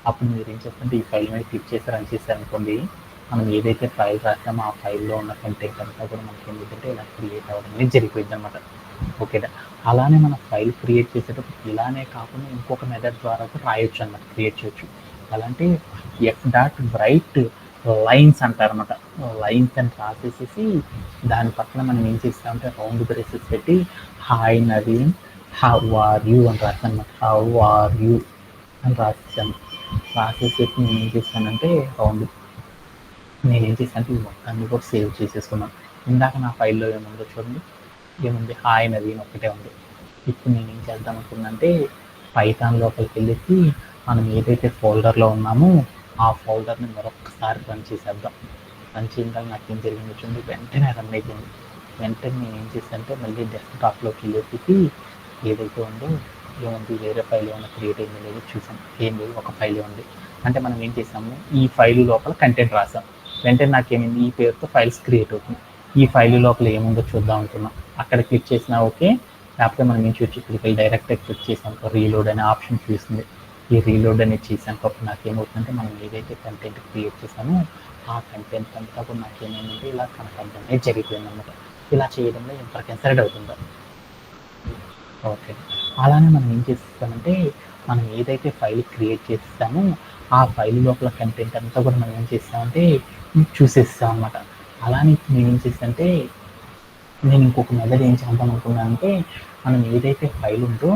అప్పుడు మీరు ఏం చేస్తారంటే ఈ ఫైల్ మీద క్లిక్ చేసి రన్ చేశారనుకోండి మనం ఏదైతే ఫైల్ రాస్తామో ఆ ఫైల్లో ఉన్న కంటెంట్ అంతా కూడా మనకి ఏంటంటే ఇలా క్రియేట్ అవ్వడం అనేది జరిగిపోయింది అనమాట. ఓకేనా, అలానే మనం ఫైల్ క్రియేట్ చేసేటప్పుడు ఇలానే కాకుండా ఇంకొక మెథడ్ ద్వారా కూడా రాయొచ్చు అనమాట, క్రియేట్ చేయొచ్చు. అలాంటి f.write లైన్స్ అంటారనమాట. లైన్స్ అని రాసేసేసి దాని పక్కన మనం ఏం చేస్తామంటే రౌండ్ బ్రేసెస్ పెట్టి hi Naveen how are you అని రాస్తాను అనమాట. హౌ ఆర్ యూ అని రాసేసాను. రాసేసేసి నేను ఏం చేస్తానంటే నేనేం చేశానంటే ఈ మొత్తాన్ని కూడా సేవ్ చేసేసుకున్నాను. ఇందాక నా ఫైల్లో ఏముందో చూడండి, ఏముంది హాయ్ నవీన్ ఒకటే ఉంది. ఇప్పుడు నేను ఏం చేద్దాం అనుకున్నానంటే పైథాన్ లోపలికి వెళ్ళేసి మనం ఏదైతే ఫోల్డర్లో ఉన్నామో ఆ ఫోల్డర్ని మరొకసారి రన్ చేసేద్దాం. రన్ చేయడం నాకు ఏం జరిగింది చూడండి, వెంటనే రన్ అయిపోయింది. వెంటనే నేను ఏం చేశానంటే మళ్ళీ డెస్క్టాప్లోకి వెళ్ళేసి ఏదైతే ఉందో ఏముంది వేరే ఫైల్ ఏమైనా క్రియేట్ అయింది లేదో చూసాం. ఏం లేదు, ఒక ఫైల్ ఉంది. అంటే మనం ఏం చేసాము ఈ ఫైల్ లోపల కంటెంట్ రాసాం. వెంటనే నాకేమైంది ఈ పేరుతో ఫైల్స్ క్రియేట్ అవుతుంది. ఈ ఫైల్ లోపల ఏముందో చూద్దాం అనుకున్నాం. అక్కడ క్లిక్ చేసినా ఓకే, లేకపోతే మనం ఏం చూసి ఇక్కడికి డైరెక్ట్గా క్లిక్ చేసాం రీలోడ్ అనే ఆప్షన్ చూస్తుంది. ఈ రీలోడ్ అనేది చేసాక నాకేమవుతుందంటే మనం ఏదైతే కంటెంట్ క్రియేట్ చేసామో ఆ కంటెంట్ అంతా కూడా నాకేమైందంటే ఇలా కనపడడం అనేది జరిగిపోయింది అనమాట. ఇలా చేయడంలో ఎంతవరకు రెడీ అవుతుందో. ఓకే, అలానే మనం ఏం చేస్తామంటే మనం ఏదైతే ఫైల్ క్రియేట్ చేస్తామో ఆ ఫైల్ లోపల కంటెంట్ అంతా కూడా మనం ఏం చేస్తామంటే చూసేస్తాం అనమాట. అలానే నేను ఏం చేస్తానంటే నేను ఇంకొక మెథడ్ ఏం చేద్దాం అనుకున్నానంటే మనం ఏదైతే ఫైల్ ఉందో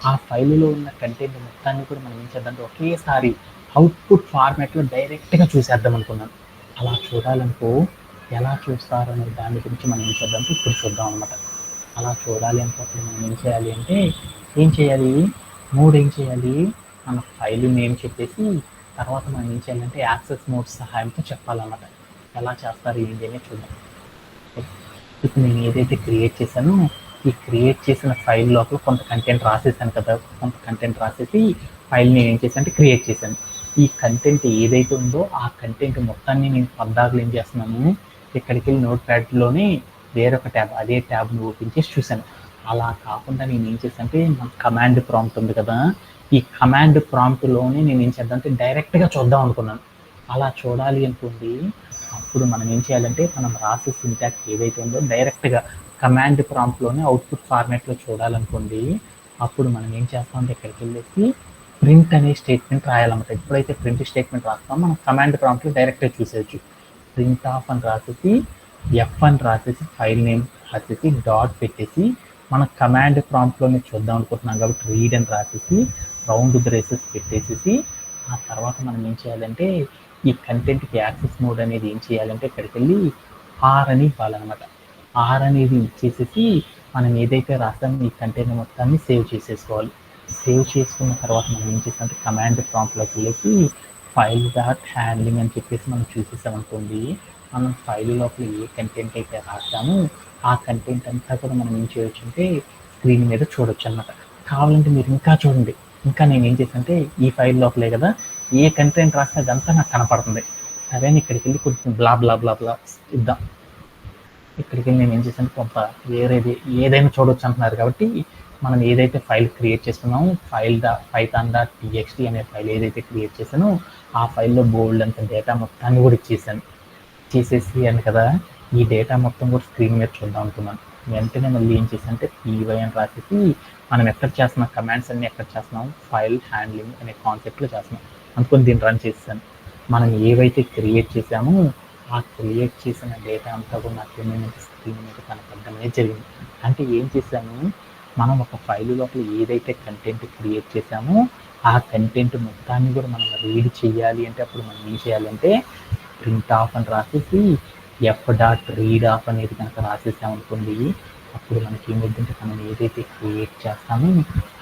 ఆ ఫైల్లో ఉన్న కంటెంట్ మొత్తాన్ని కూడా మనం ఏం చేద్దామంటే ఒకేసారి అవుట్పుట్ ఫార్మాట్లో డైరెక్ట్గా చూసేద్దాం అనుకున్నాను. అలా చూడాలనుకో ఎలా చూస్తారు అనే దాని గురించి మనం ఏం చేద్దామంటే ఇప్పుడు చూద్దాం అనమాట. అలా చూడాలి అనుకోకుండా మనం ఏం చేయాలి అంటే ఏం చేయాలి మన ఫైల్ నేమ్ చెప్పేసి తర్వాత మనం ఏం చేయాలంటే యాక్సెస్ మోడ్ సహాయంతో చెప్పాలన్నమాట. ఎలా చేస్తారు ఏంటి అనేది చూద్దాం. ఇప్పుడు నేను ఏదైతే క్రియేట్ చేశానో ఈ క్రియేట్ చేసిన ఫైల్ లోపల కొంత కంటెంట్ రాసేసాను కదా, కొంత కంటెంట్ రాసేసి ఫైల్ నేను ఏం చేశాను అంటే క్రియేట్ చేశాను. ఈ కంటెంట్ ఏదైతే ఉందో ఆ కంటెంట్ మొత్తాన్ని నేను పద్దాకులు ఏం చేస్తున్నాను ఇక్కడికి వెళ్ళి నోట్ ప్యాడ్లోనే వేరొక ట్యాబ్ అదే ట్యాబ్ని ఓపెన్ చేసి చూశాను. అలా కాకుండా నేను ఏం చేశాను అంటే కమాండ్ ప్రాంప్ట్ ఉంది కదా, ఈ కమాండ్ ప్రాంప్ట్లోనే నేను ఏం చేద్దాం అంటే డైరెక్ట్గా చూద్దాం అనుకున్నాను. అలా చూడాలి అనుకోండి అప్పుడు మనం ఏం చేయాలంటే మనం రాసే సింటాక్స్ ఏదైతే ఉందో డైరెక్ట్గా కమాండ్ ప్రాంప్ట్లోనే అవుట్పుట్ ఫార్మాట్లో చూడాలనుకోండి, అప్పుడు మనం ఏం చేస్తామంటే ఇక్కడికి వెళ్ళేసి ప్రింట్ అనే స్టేట్మెంట్ రాయాలన్నమాట. ఎప్పుడైతే ప్రింట్ స్టేట్మెంట్ రాస్తామో మనం కమాండ్ ప్రాంప్ట్లో డైరెక్ట్గా చూసేయచ్చు. ప్రింట్ ఆఫ్ అని రాసేసి ఎఫ్ అని రాసేసి ఫైల్ నేమ్ రాసేసి డాట్ పెట్టేసి మనం కమాండ్ ప్రాంప్ట్లోనే చూద్దాం అనుకుంటున్నాం కాబట్టి రీడ్ అని రాసేసి రౌండ్ బ్రేసెస్ పెట్టేసేసి ఆ తర్వాత మనం ఏం చేయాలంటే ఈ కంటెంట్కి యాక్సెస్ మోడ్ అనేది ఏం చేయాలంటే ఇక్కడికి వెళ్ళి ఆర్ అని ఇవ్వాలన్నమాట. ఆర్ అనేది ఇచ్చేసేసి మనం ఏదైతే రాస్తామో ఈ కంటెంట్ మొత్తాన్ని సేవ్ చేసేసుకోవాలి. సేవ్ చేసుకున్న తర్వాత మనం ఏం చేస్తామంటే కమాండ్ ప్రాంప్ట్లోకి వెళ్ళేసి ఫైల్ డాట్ హ్యాండ్లింగ్ అని చెప్పేసి మనం చూసేసామనుకోండి, మనం ఫైల్ లోపల ఏ కంటెంట్ అయితే రాసామో ఆ కంటెంట్ అంతా కూడా మనం ఏం చేయొచ్చు అంటే స్క్రీన్ మీద చూడొచ్చు అనమాట. కావాలంటే మీరు ఇంకా చూడండి, ఇంకా నేను ఏం చేశానంటే ఈ ఫైల్ లోపలే కదా ఏ కంటెంట్ రాస్తే అదంతా నాకు కనపడుతుంది. సరే అని ఇక్కడికి వెళ్ళి కొంచెం బ్లా బ్లా బ్లా బ్లా ఇద్దాం. ఇక్కడికి వెళ్ళి నేను ఏం చేశాను, కొంత వేరేది ఏదైనా చూడొచ్చు అంటున్నారు కాబట్టి మనం ఏదైతే ఫైల్ క్రియేట్ చేస్తున్నామో python.txt అనే ఫైల్ ఏదైతే క్రియేట్ చేశానో ఆ ఫైల్లో బోల్డ్ అంత డేటా మొత్తాన్ని కూడా ఇచ్చేసాను. చేసేసి అని కదా ఈ డేటా మొత్తం కూడా స్క్రీన్ మీద చూద్దాం అనుకున్నాను. వెంటనే మళ్ళీ ఏం చేశానంటే py అని రాసేసి మనం ఎక్కడ చేస్తున్నాం కమాండ్స్ అన్ని ఎక్కడ చేస్తున్నాం ఫైల్ హ్యాండ్లింగ్ అనే కాన్సెప్ట్లో చేస్తున్నాం అనుకుని దీన్ని రన్ చేసాను. మనం ఏవైతే క్రియేట్ చేసామో ఆ క్రియేట్ చేసిన డేటా అంతా కూడా నాకు ఏమైనా స్క్రీన్ మీద కనపడడం అనేది జరిగింది. అంటే ఏం చేశాను, మనం ఒక ఫైల్ లోపల ఏదైతే కంటెంట్ క్రియేట్ చేసామో ఆ కంటెంట్ మొత్తాన్ని కూడా మనం రీడ్ చేయాలి అంటే అప్పుడు మనం ఏం చేయాలంటే ప్రింట్ ఆఫ్ అని రాసేసి ఎఫ్ డాట్ రీడ్ ఆఫ్ అనేది కనుక రాసేసామనుకోండి, అప్పుడు మనకి ఏమిద్దంటే మనం ఏదైతే క్రియేట్ చేస్తామో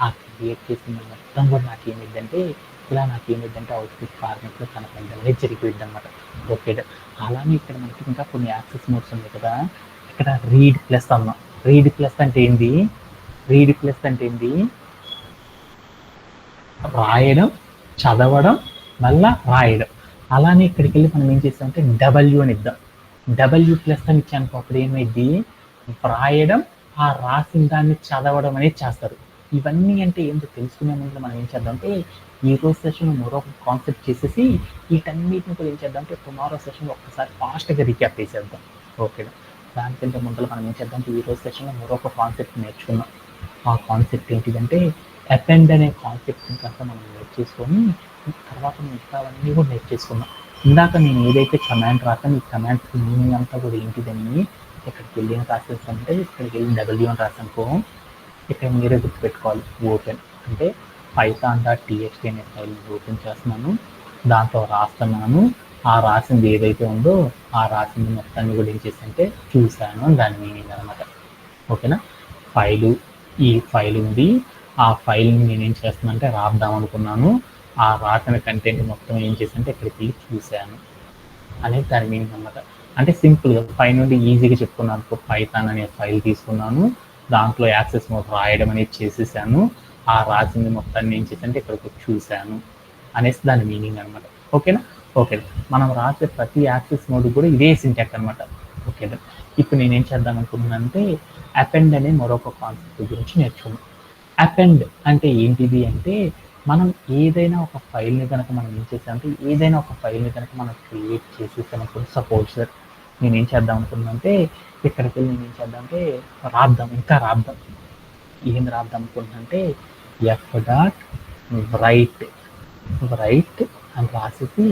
ఆ క్రియేట్ చేసిన మొత్తం కూడా నాకు ఏమిద్దంటే ఇలా నాకు ఏమిద్దంటే అవుట్పుట్ ఫార్మెట్లో కనపడడం అనేది జరిగిపోయింది అనమాట. ఓకే, అలానే ఇక్కడ మనకి ఇంకా కొన్ని యాక్సెస్ మోడ్స్ ఉన్నాయి కదా. ఇక్కడ రీడ్ ప్లస్ అన్నాం. రీడ్ ప్లస్ అంటే ఏంటి, రీడ్ ప్లస్ అంటే ఏంటి, రాయడం, చదవడం, మళ్ళా రాయడం. అలానే ఇక్కడికి వెళ్ళి మనం ఏం చేస్తామంటే డబ్ల్యూ అని ఇద్దాం. డబ్ల్యూ ప్లస్ అని ఇచ్చాను అప్పుడు ఏమైంది, రాయడం, ఆ రాసిన దాన్ని చదవడం అనేది చేస్తారు. ఇవన్నీ అంటే ఏంటో తెలుసుకునే ముందు మనం ఏం చేద్దామంటే ఈ రోజు సెషన్ మరొక కాన్సెప్ట్ చేసేసి వీటన్నిటిని కూడా ఏం చేద్దామంటే టుమారో సెషన్ ఒక్కసారి ఫాస్ట్గా రీక్యాప్ చేసేద్దాం. ఓకే, దానికంటే ముందర మనం ఏం చేద్దామంటే ఈ రోజు సెషన్లో మరొక కాన్సెప్ట్ నేర్చుకున్నాం. ఆ కాన్సెప్ట్ ఏంటిదంటే అపెండ్ అనే కాన్సెప్ట్ కనుక మనం నేర్చేసుకొని తర్వాత మిగతావన్నీ కూడా నేర్చేసుకున్నాం. ఇందాక నేను ఏదైతే కమాండ్ రాసాను ఈ కమాండ్ మీనింగ్ అంతా కూడా ఏంటిదని ఇక్కడికి వెళ్ళి రాసేస్తానంటే ఇక్కడికి వెళ్ళి డబ్ల్యూ అని రాసానుకో, ఇక్కడ మీరే గుర్తుపెట్టుకోవాలి. ఓపెన్ అంటే python.txt అనే ఫైల్ ఓపెన్ చేస్తున్నాను, దాంట్లో రాస్తున్నాను. ఆ రాసింది ఏదైతే ఉందో ఆ రాసింది మొత్తాన్ని కూడా ఏం చేస్తుంటే చూశాను దాని మీనింగ్ అనమాట. ఓకేనా, ఈ ఫైల్ ఉంది, ఆ ఫైల్ని నేనేం చేస్తున్నాను అంటే రాద్దాం అనుకున్నాను. ఆ రాసిన కంటెంట్ మొత్తం ఏం చేస్తుంటే ఇక్కడికి వెళ్ళి చూశాను అనేది దాని మీనింగ్ అనమాట. అంటే సింపుల్గా పై నుండి ఈజీగా చెప్పుకున్నాను. పైథాన్ అనే ఫైల్ తీసుకున్నాను, దాంట్లో యాక్సెస్ మోడ్ రాయడం అనేది చేసేసాను, ఆ రాసింది మొత్తాన్ని ఏం చేశానంటే ఇక్కడికి చూశాను అనేసి దాని మీనింగ్ అనమాట. ఓకేనా, ఓకే, మనం రాసే ప్రతి యాక్సెస్ మోడ్ కూడా ఇదే సింటాక్స్ అనమాట. ఓకేనా, ఇప్పుడు నేనేం చేద్దాం అనుకుంటున్నానంటే అపెండ్ అనే మరొక కాన్సెప్ట్ గురించి నేర్చుకున్నాం. అపెండ్ అంటే ఏంటిది అంటే మనం ఏదైనా ఒక ఫైల్ని కనుక మనం ఏం చేసామంటే ఏదైనా ఒక ఫైల్ని కనుక మనం క్రియేట్ చేసేసామనుకోండి. సపోజ్ సార్ నేనేం చేద్దాం అనుకుంటున్నానంటే ఇక్కడికి వెళ్ళి నేనేం చేద్దామంటే రాద్దాం, ఇంకా రాద్దాం. ఏం రాద్దాం అనుకుంటున్నానంటే ఎఫ్ డాట్ రైట్ అని రాసేసి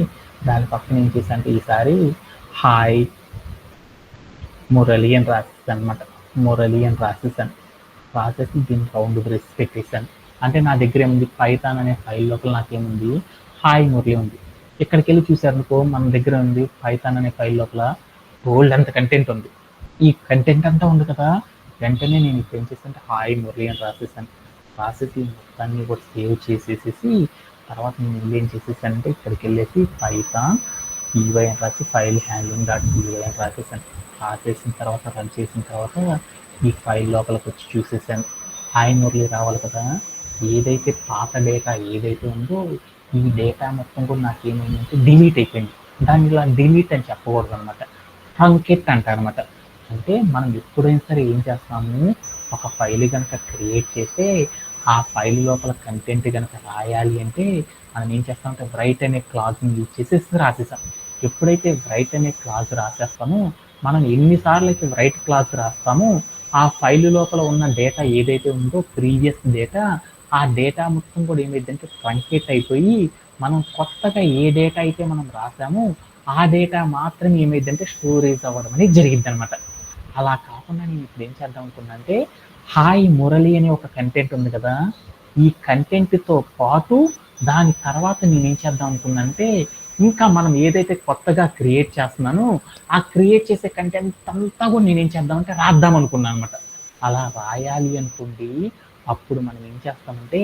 దాని పక్కన ఏం చేశానంటే ఈసారి హాయ్ మురళి అని రాసేసాను అనమాట. మురళి అని రాసేసి దీన్ని రౌండ్ బ్రేస్ పెట్టేశాను. అంటే నా దగ్గర ఏముంది, పైథాన్ అనే ఫైల్ లోపల నాకేముంది, హాయ్ మురళి ఉంది. ఇక్కడికి వెళ్ళి చూసారనుకో మన దగ్గర ఉంది పైథాన్ అనే ఫైల్ లోపల బోల్డ్ అంత కంటెంట్ ఉంది. ఈ కంటెంట్ అంతా ఉంది కదా, వెంటనే నేను ఇప్పుడు ఏం చేస్తానంటే హాయ్ మురళి అని రాసేసి మొత్తాన్ని కూడా సేవ్ చేసేసేసి తర్వాత నేను వెళ్ళి ఏం చేసేసానంటే ఇక్కడికి వెళ్ళేసి పైథాన్ py అని రాసి ఫైల్ హ్యాండ్లింగ్ .py అని రాసేసిన తర్వాత రన్ చేసిన తర్వాత ఈ ఫైల్ లోపలికి వచ్చి చూసేసాను. హాయ్ మురళి రావాలి కదా, ఏదైతే పాత డేటా ఏదైతే ఉందో ఈ డేటా మొత్తం కూడా నాకు ఏమైందంటే డిలీట్ అయిపోయింది. దాన్ని ఇలా డిలీట్ అని చెప్పకూడదు అనమాట, ట్రంకెట్ అంటారనమాట. అంటే మనం ఎప్పుడైనా సరే ఏం చేస్తాము, ఒక ఫైల్ కనుక క్రియేట్ చేస్తే ఆ ఫైల్ లోపల కంటెంట్ కనుక రాయాలి అంటే మనం ఏం చేస్తామంటే రైట్ అనే క్లాజ్ని యూజ్ చేసి రాసేసాం. ఎప్పుడైతే రైట్ అనే క్లాజ్ రాసేస్తామో మనం ఎన్నిసార్లు అయితే రైట్ క్లాజ్ రాస్తామో ఆ ఫైల్ లోపల ఉన్న డేటా ఏదైతే ఉందో ప్రీవియస్ డేటా, ఆ డేటా మొత్తం కూడా ఏమైందంటే ట్రంకేట్ అయిపోయి మనం కొత్తగా ఏ డేటా అయితే మనం రాసామో ఆ డేటా మాత్రం ఏమైందంటే స్టోరేజ్ అవ్వడం అనేది జరిగింది అనమాట. అలా కాకుండా నేను ఇప్పుడు ఏం చేద్దాం అనుకున్నా అంటే హాయ్ మురళి అనే ఒక కంటెంట్ ఉంది కదా, ఈ కంటెంట్తో పాటు దాని తర్వాత నేను ఏం చేద్దాం అనుకున్నా అంటే ఇంకా మనం ఏదైతే కొత్తగా క్రియేట్ చేస్తున్నానో ఆ క్రియేట్ చేసే కంటెంట్ అంతా కూడా నేనేం చేద్దామంటే రాద్దాం అనుకున్నాను అనమాట. అలా రాయాలి అనుకోండి, అప్పుడు మనం ఏం చేస్తామంటే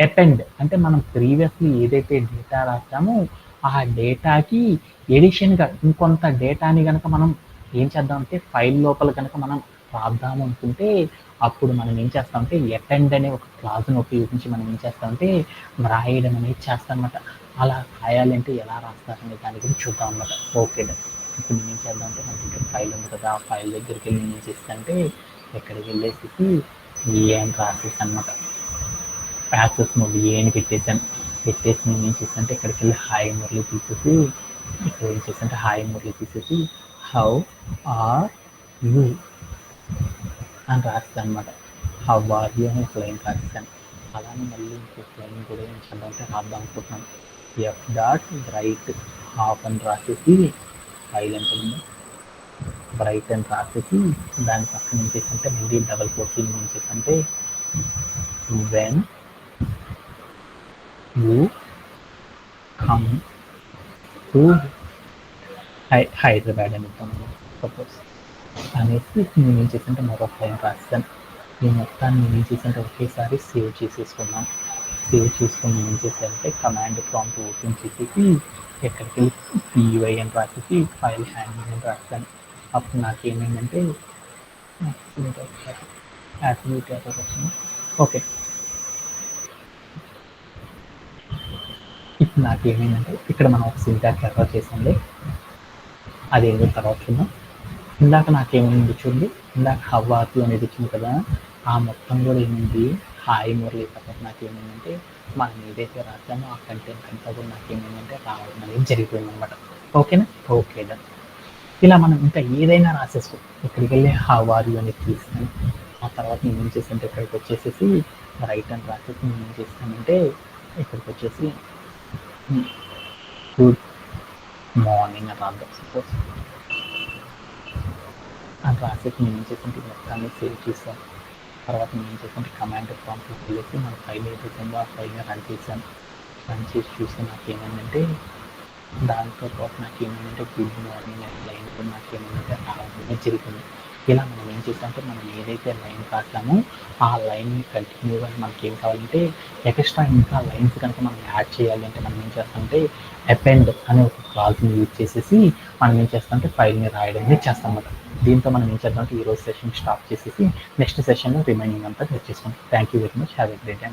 అపెండ్ అంటే మనం ప్రీవియస్లీ ఏదైతే డేటా రాసామో ఆ డేటాకి ఎడిషన్గా ఇంకొంత డేటాని కనుక మనం ఏం చేద్దామంటే ఫైల్ లోపల కనుక మనం రాద్దాము అనుకుంటే అప్పుడు మనం ఏం చేస్తామంటే అపెండ్ అనే ఒక క్లాజ్ను ఉపయోగించి మనం ఏం చేస్తామంటే రాయడం అనేది చేస్తాం అనమాట. అలా రాయాలంటే ఎలా రాస్తారనే దాని గురించి చూద్దాం అన్నమాట. Okay done. ఇప్పుడు నేను ఏం చేద్దామంటే మన దగ్గర ఫైల్ ఉంది కదా, ఆ ఫైల్ దగ్గరికి వెళ్ళి నేను చేస్తానంటే ఎక్కడికి వెళ్ళేసి ఏ అని రాసేసి అనమాట. యాక్సెస్ మోడ్ ఏ అని పెట్టేసి నేను ఏం చేస్తానంటే ఇక్కడికి వెళ్ళి హాయ్ మురళి తీసేసి ఇక్కడ ఏం చేస్తానంటే హాయ్ మురళి తీసేసి హౌ ఆర్ యూ అని రాస్తాను అనమాట. హౌ ఆర్ యూ అని ఒక లైన్ రాస్తాను. అలానే మళ్ళీ ఇంకొక లైన్ కూడా ఏం చేద్దామంటే రాద్దాం అనుకుంటున్నాను. ఎఫ్ డాట్ బ్రైట్ హాఫ్ అని రాసేసి ఫైల్ ఎంత ఉంది బ్రైట్ అని రాసేసి దాని పక్కన ఏం చేసంటే మళ్ళీ డబల్ కోట్స్ ఏం చేసంటే when you come to Hyderabad అని సపోజ్ అనేసి నేను ఏం చేసంటే మరొక లైన్ రాస్తాను. ఈ మొత్తాన్ని నేను ఏం చేసంటే ఒకేసారి సేవ్ చేసేసుకున్నాను. సేవ్ చేసుకుని ఏం చేశానంటే కమాండ్ ప్రాంప్ట్ ఓపెన్ చేసేసి ఎక్కడికి వెళ్ళి పివై అని రాసేసి ఫైల్ హ్యాండిల్ అని రాస్తాను. అప్పుడు నాకేమైందంటే యాక్టివిటీ ఎర్రర్ వచ్చింది. ఓకే, ఇప్పుడు నాకేమైందంటే ఇక్కడ మనం ఒక సింటాక్స్ ఎర్రర్ చేసాంలే, అదేంటో తర్వాత చూద్దాం. ఇందాక నాకేమైంది చూడండి, ఇందాక హవ్వాతు అనేది వచ్చింది కదా, ఆ మొత్తం కూడా ఏమైంది హాయ్ మురళి తర్వాత నాకేమైందంటే మనం ఏదైతే రాసామో ఆ కంటెంట్ అంతా కూడా నాకేమైందంటే రావడం అనేది జరిగిపోయింది అనమాట. ఓకేనా? Okay done. ఇలా మనం ఇంకా ఏదైనా రాసేసుకో. ఇక్కడికి వెళ్ళి హౌ ఆర్ యూ అనేది తీసుకుని ఆ తర్వాత నేను ఏం చేస్తానంటే ఇక్కడికి వచ్చేసేసి రైట్ అని రాసేసి నేను ఏం చేస్తానంటే ఇక్కడికి వచ్చేసి గుడ్ మార్నింగ్ అని రాద్దాం సపోజ్ అని రాసేసి నేను ఏం చేస్తుంటే మొత్తాన్ని సేవ్ చేశాను. తర్వాత నేను ఏం చేస్తుంటే కమాండ్ ప్రాంప్ట్ వెళ్ళేసి మన ఫైల్ ఏదైతే ఉందో ఆ ఫైల్ని రన్ చేశాను. రన్ చేసి చూస్తే నాకేమైందంటే దాంతో పాటు నాకేమైందంటే గుడ్ మార్నింగ్ అనే లైన్ కూడా నాకేమైందంటే రావడం జరిగింది. ఇలా మనం ఏం చేస్తామంటే మనం ఏదైతే లైన్ రాసామో ఆ లైన్ని కంటిన్యూగా మనకి ఏం కావాలంటే ఎక్స్ట్రా ఇంకా లైన్స్ కనుక మనం యాడ్ చేయాలి అంటే మనం ఏం చేస్తామంటే అపెండ్ అనే ఒక క్లాజ్ని యూజ్ చేసేసి మనం ఏం చేస్తామంటే ఫైల్ని రాయడం అనేది చేస్తాం అన్నమాట. దీంతో మనం ఏం చేద్దామంటే ఈరోజు సెషన్ స్టాప్ చేసేసి నెక్స్ట్ సెషన్ రిమైనింగ్ అంతా చేసుకుంటాం. Thank you very much. Have a great day.